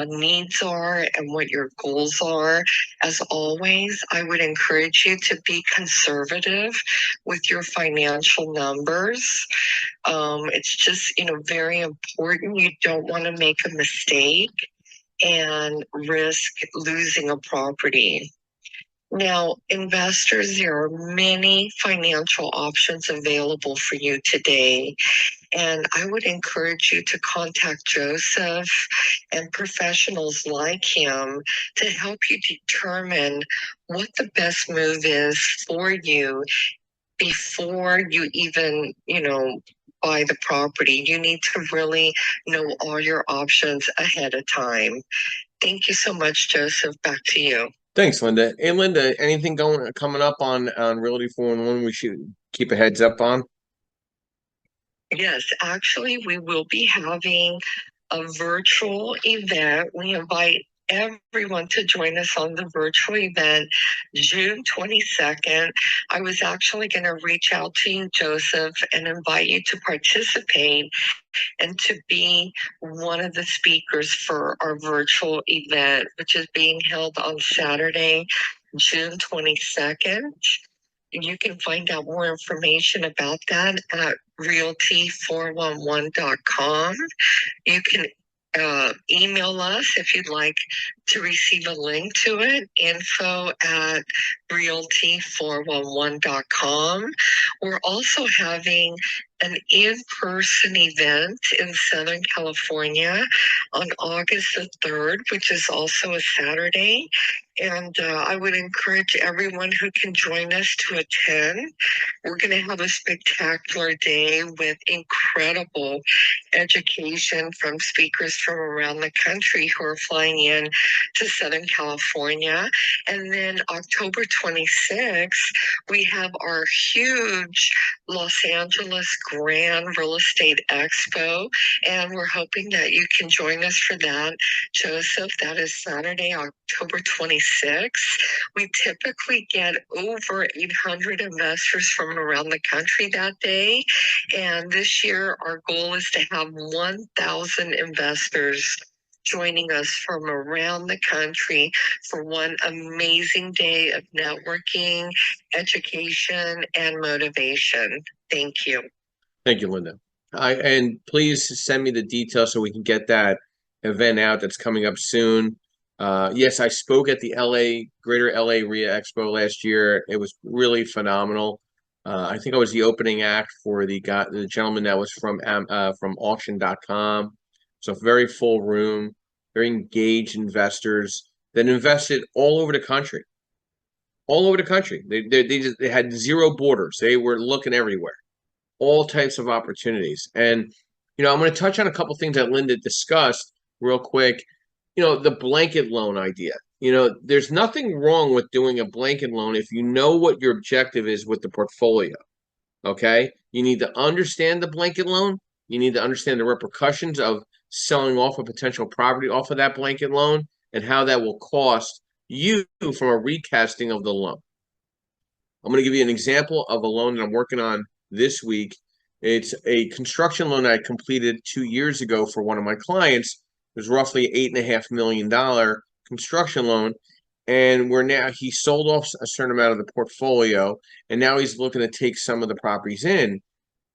S6: needs are and what your goals are. As always, I would encourage you to be conservative with your financial numbers. It's just, very important. You don't want to make a mistake and risk losing a property. Now, investors, there are many financial options available for you today. And I would encourage you to contact Joseph and professionals like him to help you determine what the best move is for you before you even, buy the property. You need to really know all your options ahead of time. Thank you so much, Joseph. Back to you.
S1: Thanks, Linda. Hey, Linda, anything coming up on Realty 411 we should keep a heads up on?
S6: Yes, actually, we will be having a virtual event. We invite everyone to join us on the virtual event June 22nd. I was actually going to reach out to you, Joseph, and invite you to participate and to be one of the speakers for our virtual event, which is being held on Saturday, June 22nd. You can find out more information about that at realty411.com. You can email us if you'd like to receive a link to it, info@realty411.com. We're also having an in-person event in Southern California on August the 3rd, which is also a Saturday. And I would encourage everyone who can join us to attend. We're going to have a spectacular day with incredible education from speakers from around the country who are flying in to Southern California. And then October 26th, we have our huge Los Angeles Grand Real Estate Expo, and we're hoping that you can join us for that. Joseph, that is Saturday, October 26th. We typically get over 800 investors from around the country that day. And this year, our goal is to have 1,000 investors joining us from around the country for one amazing day of networking, education, and motivation. Thank you.
S1: Thank you, Linda. And please send me the details so we can get that event out that's coming up soon. Yes, I spoke at the Greater LA REIA Expo last year. It was really phenomenal. I think I was the opening act for the gentleman that was from auction.com. So very full room, very engaged investors that invested all over the country. All over the country. They had zero borders. They were looking everywhere. All types of opportunities. And, I'm going to touch on a couple things that Linda discussed real quick. The blanket loan idea. There's nothing wrong with doing a blanket loan if you know what your objective is with the portfolio. Okay? You need to understand the blanket loan. You need to understand the repercussions of selling off a potential property off of that blanket loan and how that will cost you from a recasting of the loan. I'm going to give you an example of a loan that I'm working on this week. It's a construction loan I completed 2 years ago for one of my clients. It was roughly $8.5 million construction loan. And he sold off a certain amount of the portfolio, and now he's looking to take some of the properties in.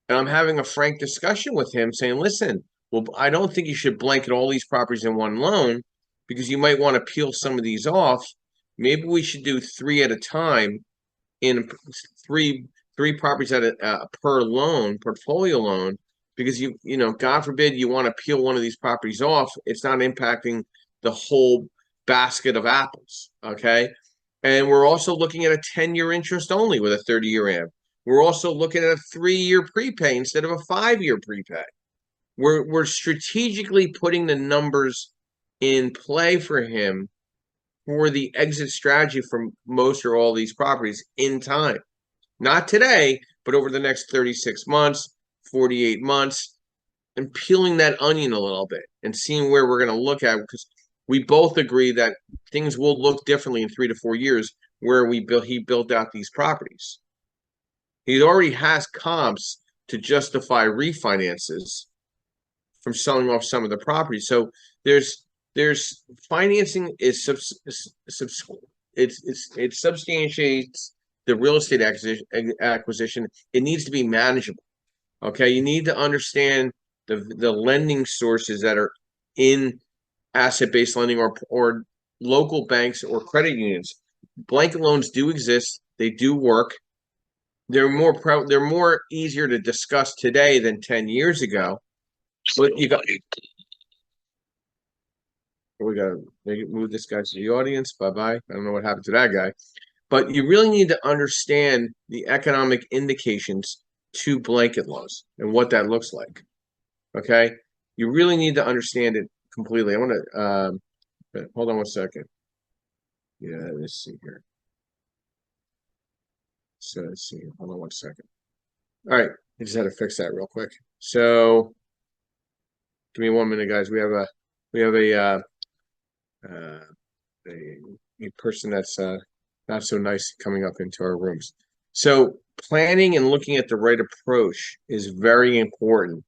S1: And I'm having a frank discussion with him saying, listen, well, I don't think you should blanket all these properties in one loan because you might want to peel some of these off. Maybe we should do 3 at a time in three properties at per loan, portfolio loan, because God forbid you want to peel one of these properties off, it's not impacting the whole basket of apples. Okay. And we're also looking at a 10-year interest only with a 30-year AM. We're also looking at a 3-year prepay instead of a 5-year prepay. We're strategically putting the numbers in play for him for the exit strategy from most or all these properties in time. Not today, but over the next 36 months, 48 months, and peeling that onion a little bit and seeing where we're going to look at, because we both agree that things will look differently in 3 to 4 years where he built out these properties. He already has comps to justify refinances from selling off some of the properties. So there's financing is it substantiates the real estate acquisition. It needs to be manageable. Okay, you need to understand the lending sources that are in asset-based lending or local banks or credit unions. Blanket loans do exist. They do work. They're more easier to discuss today than 10 years ago. But we got to move this guy to the audience. Bye-bye. I don't know what happened to that guy. But you really need to understand the economic indications to blanket loans and what that looks like. Okay? You really need to understand it completely. I want to hold on one second. Yeah, let's see here. So let's see. Hold on one second. All right. I just had to fix that real quick. So give me 1 minute, guys. We have a person that's not so nice coming up into our rooms. So planning and looking at the right approach is very important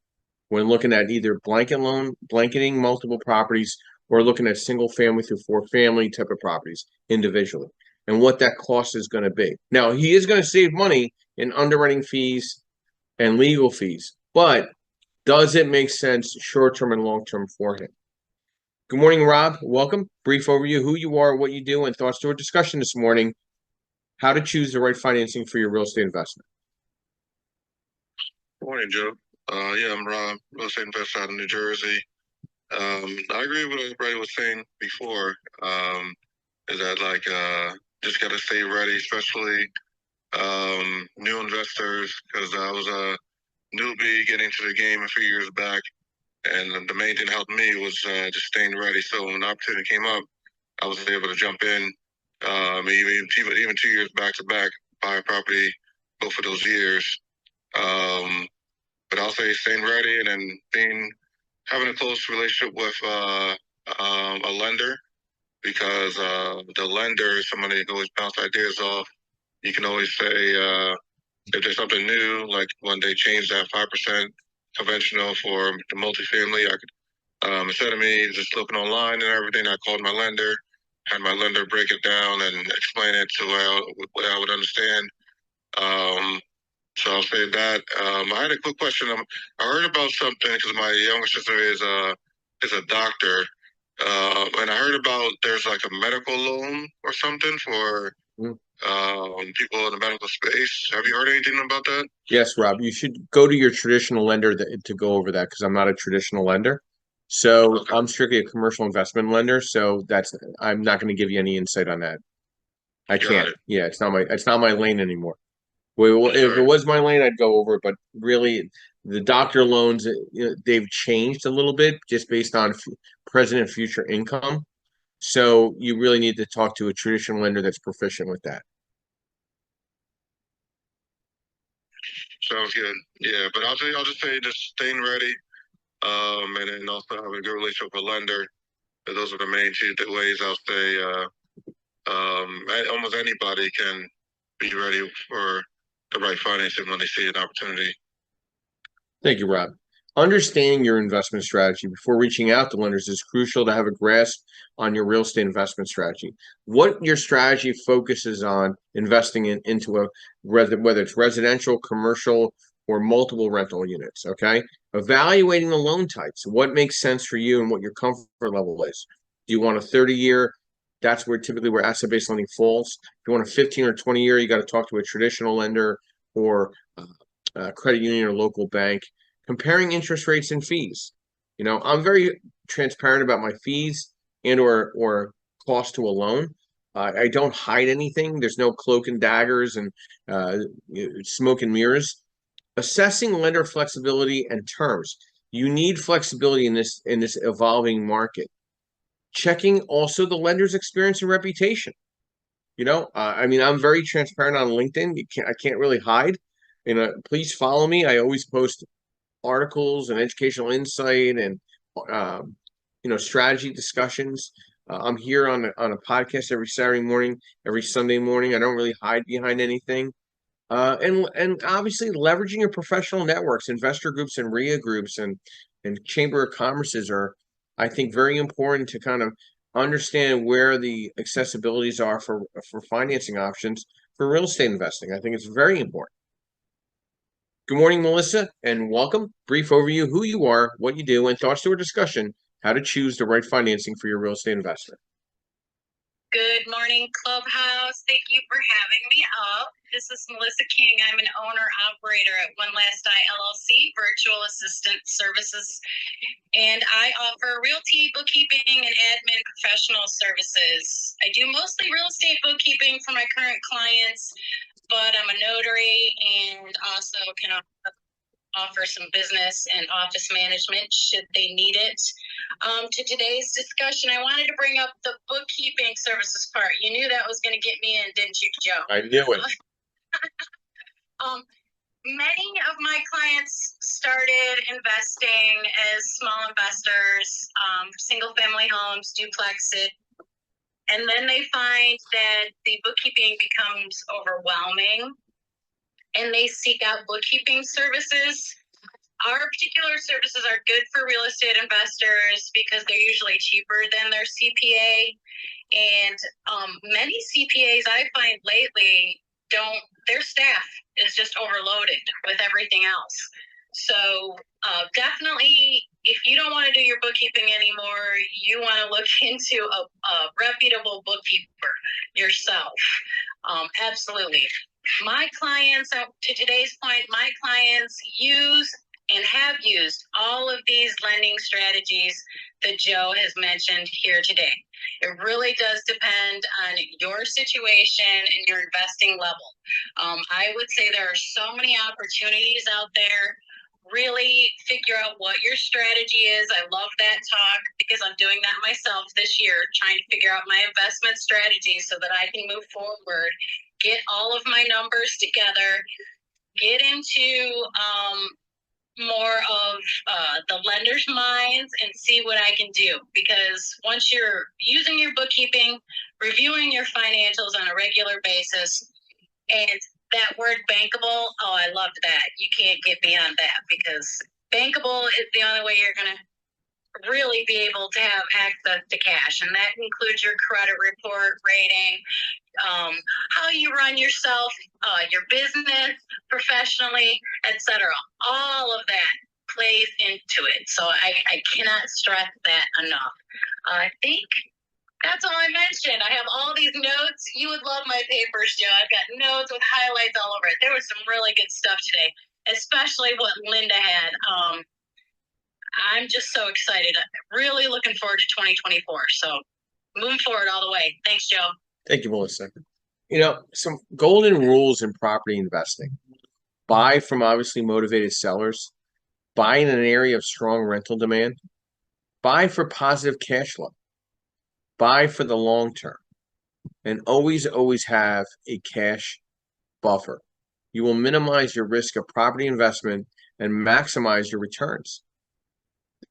S1: when looking at either blanketing multiple properties, or looking at single family through 4 family type of properties individually, and what that cost is going to be. Now, he is going to save money in underwriting fees and legal fees, but does it make sense short-term and long-term for him? Good morning, Rob. Welcome. Brief overview, who you are, what you do, and thoughts to our discussion this morning. How to choose the right financing for your real estate investment.
S7: Good morning, Joe. Yeah, I'm Rob, real estate investor out of New Jersey. I agree with what everybody was saying before. Is that just got to stay ready, especially new investors, because I was a newbie getting to the game a few years back, and the main thing that helped me was just staying ready. So when the opportunity came up, I was able to jump in. Even 2 years back to back, buy a property both of those years. But I'll say staying ready, and then having a close relationship with a lender, because the lender is somebody who can always bounce ideas off. You can always say if there's something new, like when they changed that 5% conventional for the multifamily, I could instead of me just looking online and everything, I called my lender, had my lender break it down and explain it to what I would understand. So I'll say that. I had a quick question. I heard about something because my younger sister is a doctor, and I heard about there's like a medical loan or something for people in the medical space. Have you heard anything about that?
S1: Yes, Rob. You should go to your traditional lender to go over that, because I'm not a traditional lender. So
S7: Okay.
S1: I'm strictly a commercial investment lender. So I'm not going to give you any insight on that. I can't. Yeah, it's not my lane anymore. Well, if it was my lane, I'd go over it. But really, the doctor loans, they've changed a little bit just based on present and future income. So you really need to talk to a traditional lender that's proficient with that.
S7: Sounds good. Yeah, but I'll just say just staying ready, and then also having a good relationship with a lender. Those are the main two ways I'll say. Almost anybody can be ready for the right financing when they see an opportunity.
S1: Thank you, Rob. Understanding your investment strategy before reaching out to lenders is crucial to have a grasp on your real estate investment strategy. What your strategy focuses on investing into whether it's residential, commercial, or multiple rental units, okay? Evaluating the loan types, what makes sense for you and what your comfort level is. Do you want a 30-year? That's typically where asset-based lending falls. If you want a 15 or 20-year, you got to talk to a traditional lender or credit union or local bank. Comparing interest rates and fees. I'm very transparent about my fees and or cost to a loan. I don't hide anything. There's no cloak and daggers and smoke and mirrors. Assessing lender flexibility and terms. You need flexibility in this evolving market. Checking also the lender's experience and reputation. I mean, I'm very transparent on LinkedIn. I can't really hide. Please follow me. I always post articles and educational insight and um, strategy discussions. I'm here on a podcast every Saturday morning, every Sunday morning. I don't really hide behind anything. And obviously leveraging your professional networks, investor groups and RIA groups and Chamber of Commerces are, I think, very important to kind of understand where the accessibilities are for financing options for real estate investing. I think it's very important. Good morning, Melissa, and welcome. Brief overview, who you are, what you do, and thoughts to our discussion, how to choose the right financing for your real estate investment.
S2: Good morning, Clubhouse. Thank you for having me up. This is Melissa King. I'm an owner-operator at One Last Eye LLC, Virtual Assistant Services, and I offer realty, bookkeeping, and admin professional services. I do mostly real estate bookkeeping for my current clients, but I'm a notary and also can offer some business and office management should they need it. To today's discussion, I wanted to bring up the bookkeeping services part. You knew that was going to get me in, didn't you, Joe?
S1: I knew it.
S2: Many of my clients started investing as small investors, single family homes, duplexes, and then they find that the bookkeeping becomes overwhelming and they seek out bookkeeping services. Our particular services are good for real estate investors because they're usually cheaper than their CPA. And many CPAs I find lately their staff is just overloaded with everything else. So definitely, if you don't want to do your bookkeeping anymore, you want to look into a reputable bookkeeper yourself. Absolutely. My clients, to today's point, my clients use and have used all of these lending strategies that Joe has mentioned here today. It really does depend on your situation and your investing level. I would say there are so many opportunities out there. Really figure out what your strategy is. I love that talk because I'm doing that myself this year, trying to figure out my investment strategy so that I can move forward, get all of my numbers together, get into more of the lender's minds and see what I can do. Because once you're using your bookkeeping, reviewing your financials on a regular basis, and that word bankable, oh, I loved that. You can't get beyond that because bankable is the only way you're going to really be able to have access to cash. And that includes your credit report rating, how you run yourself, your business professionally, etc. All of that plays into it. So I cannot stress that enough. I think that's all I mentioned. I have all these notes. You would love my papers, Joe. I've got notes with highlights all over it. There was some really good stuff today, especially what Linda had. I'm just so excited. Really looking forward to 2024. So moving forward all the way. Thanks, Joe.
S1: Thank you, Melissa. Some golden rules in property investing. Buy from obviously motivated sellers. Buy in an area of strong rental demand. Buy for positive cash flow. Buy for the long term. And always have a cash buffer. You will minimize your risk of property investment and maximize your returns.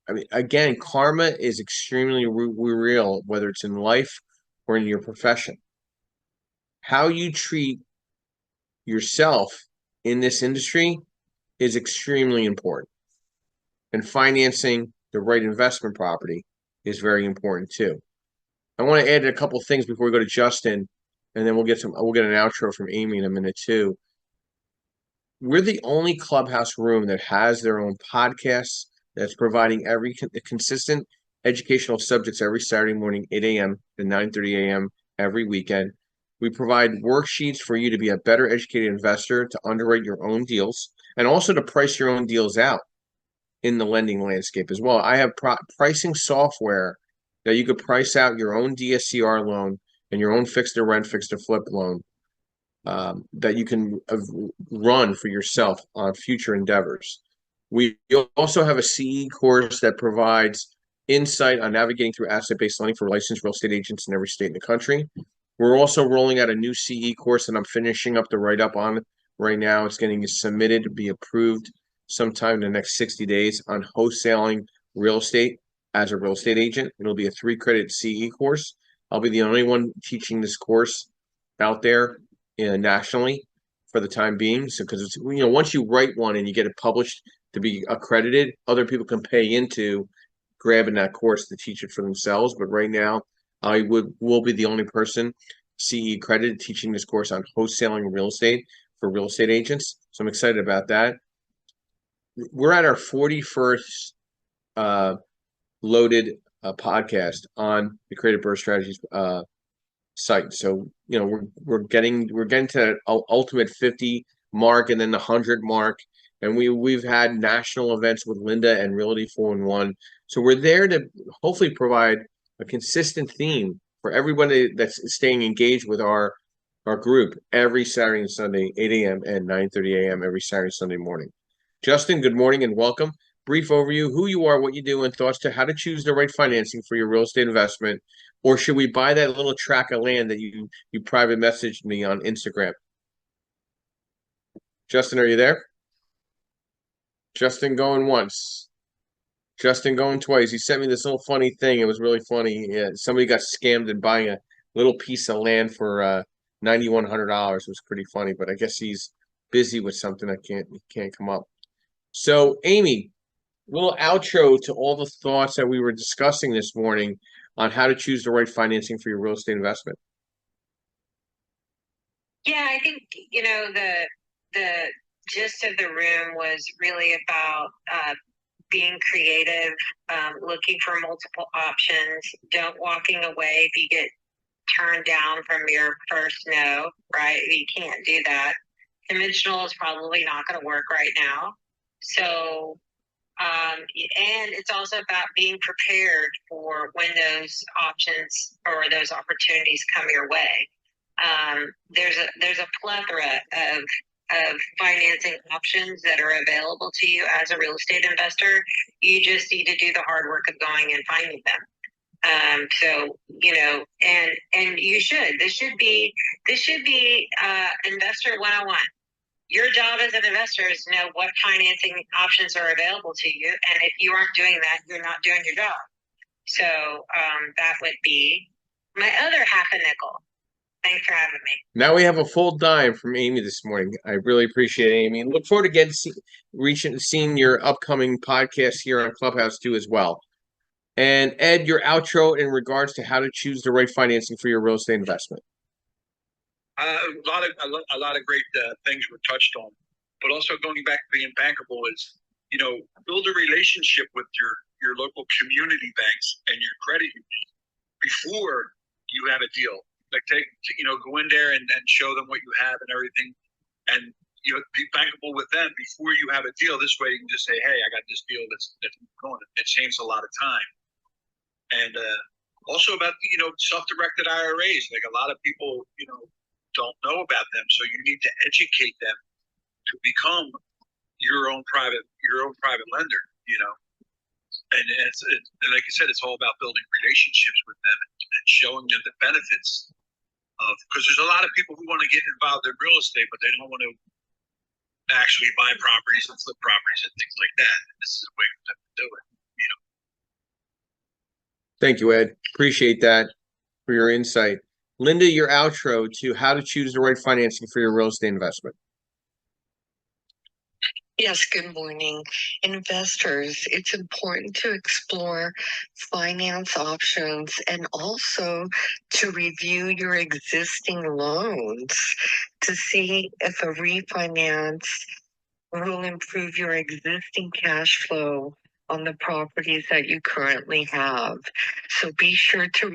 S1: I mean, again, karma is extremely real, whether it's in life or in your profession. How you treat yourself in this industry is extremely important. And financing the right investment property is very important too. I want to add a couple things before we go to Justin, and then we'll get an outro from Amy in a minute too. We're the only Clubhouse room that has their own podcasts that's providing every consistent educational subjects every Saturday morning, 8 a.m. to 9:30 a.m. every weekend. We provide worksheets for you to be a better educated investor, to underwrite your own deals, and also to price your own deals out in the lending landscape as well. I have pricing software that you could price out your own DSCR loan and your own fixed to rent, fixed to flip loan that you can run for yourself on future endeavors. We also have a CE course that provides insight on navigating through asset-based lending for licensed real estate agents in every state in the country. We're also rolling out a new CE course that I'm finishing up the write-up on right now. It's getting submitted to be approved sometime in the next 60 days on wholesaling real estate as a real estate agent. It'll be a 3-credit CE course. I'll be the only one teaching this course out there nationally for the time being. So, because it's, once you write one and you get it published to be accredited, other people can pay into grabbing that course to teach it for themselves. But right now, I will be the only person CE accredited teaching this course on wholesaling real estate for real estate agents. So I'm excited about that. We're at our 41st loaded podcast on the Creative Birth Strategies site. So we're getting to that ultimate 50 mark and then the 100 mark, and we've had national events with Linda and Realty 4-in-1. So we're there to hopefully provide a consistent theme for everybody that's staying engaged with our group every Saturday and Sunday, 8 a.m. and 9:30 a.m. every Saturday and Sunday morning. Justin, good morning and welcome. Brief overview, who you are, what you do, and thoughts to how to choose the right financing for your real estate investment. Or should we buy that little tract of land that you private messaged me on Instagram? Justin, are you there? Justin going once. Justin going twice. He sent me this little funny thing. It was really funny. Yeah, somebody got scammed in buying a little piece of land for $9,100. It was pretty funny, but I guess he's busy with something. He can't come up. So, Amy, little outro to all the thoughts that we were discussing this morning on how to choose the right financing for your real estate investment.
S2: Yeah, I think the gist of the room was really about being creative, looking for multiple options, don't walking away if you get turned down from your first no, right? You can't do that. Conventional is probably not going to work right now. So, and it's also about being prepared for when those options or those opportunities come your way. There's a plethora of financing options that are available to you as a real estate investor. You just need to do the hard work of going and finding them. So and you should. This should be investor 101. Your job as an investor is to know what financing options are available to you, and if you aren't doing that, you're not doing your job. So that would be my other half a nickel. Thanks for having me.
S1: Now we have a full dime from Amy this morning. I really appreciate it, Amy. Look forward to seeing your upcoming podcast here on Clubhouse too as well. And Ed, your outro in regards to how to choose the right financing for your real estate investment.
S3: A lot of great things were touched on, but also going back to being bankable is, build a relationship with your local community banks and your credit union before you have a deal. Like go in there and show them what you have and everything, and be bankable with them before you have a deal. This way you can just say, hey, I got this deal that's going. It saves a lot of time. And also about self-directed IRAs. Like a lot of people don't know about them, so you need to educate them to become your own private lender. And and like you said, it's all about building relationships with them and showing them the benefits of, because there's a lot of people who want to get involved in real estate, but they don't want to actually buy properties and flip properties and things like that. And this is a way for them to do it.
S1: Thank you, Ed. Appreciate that for your insight. Linda, your outro to how to choose the right financing for your real estate investment.
S6: Yes, good morning. Investors, it's important to explore finance options and also to review your existing loans to see if a refinance will improve your existing cash flow on the properties that you currently have. So be sure to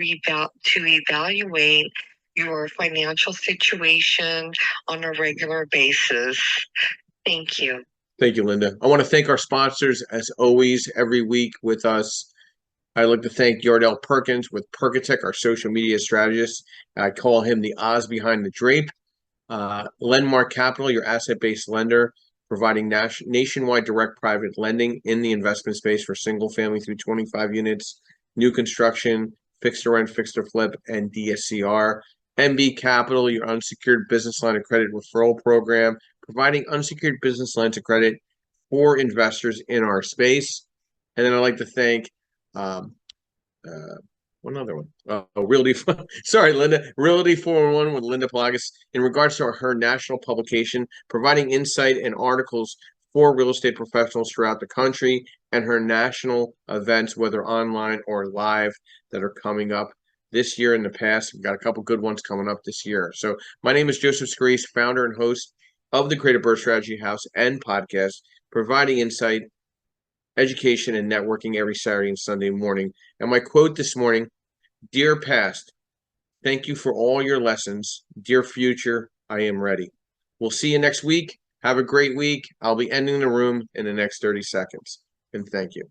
S6: evaluate your financial situation on a regular basis. Thank you.
S1: Thank you, Linda. I want to thank our sponsors, as always, every week with us. I'd like to thank Yardell Perkins with Perkatech, our social media strategist. I call him the Oz behind the drape. Lendmark Capital, your asset-based lender, providing nationwide direct private lending in the investment space for single family through 25 units, new construction, fixed to rent, fixed to flip, and DSCR. MB Capital, your unsecured business line of credit referral program, providing unsecured business lines of credit for investors in our space. And then I'd like to thank one other one. Realty. Sorry, Linda. Realty 411 with Linda Pelagas in regards to her national publication, providing insight and articles for real estate professionals throughout the country, and her national events, whether online or live, that are coming up this year. In the past, we've got a couple good ones coming up this year. So my name is Joseph Scarice, founder and host of the Creative Birth Strategy House and podcast, providing insight, education, and networking every Saturday and Sunday morning. And my quote this morning: dear past, thank you for all your lessons. Dear future, I am ready. We'll see you next week. Have a great week. I'll be ending the room in the next 30 seconds. And thank you.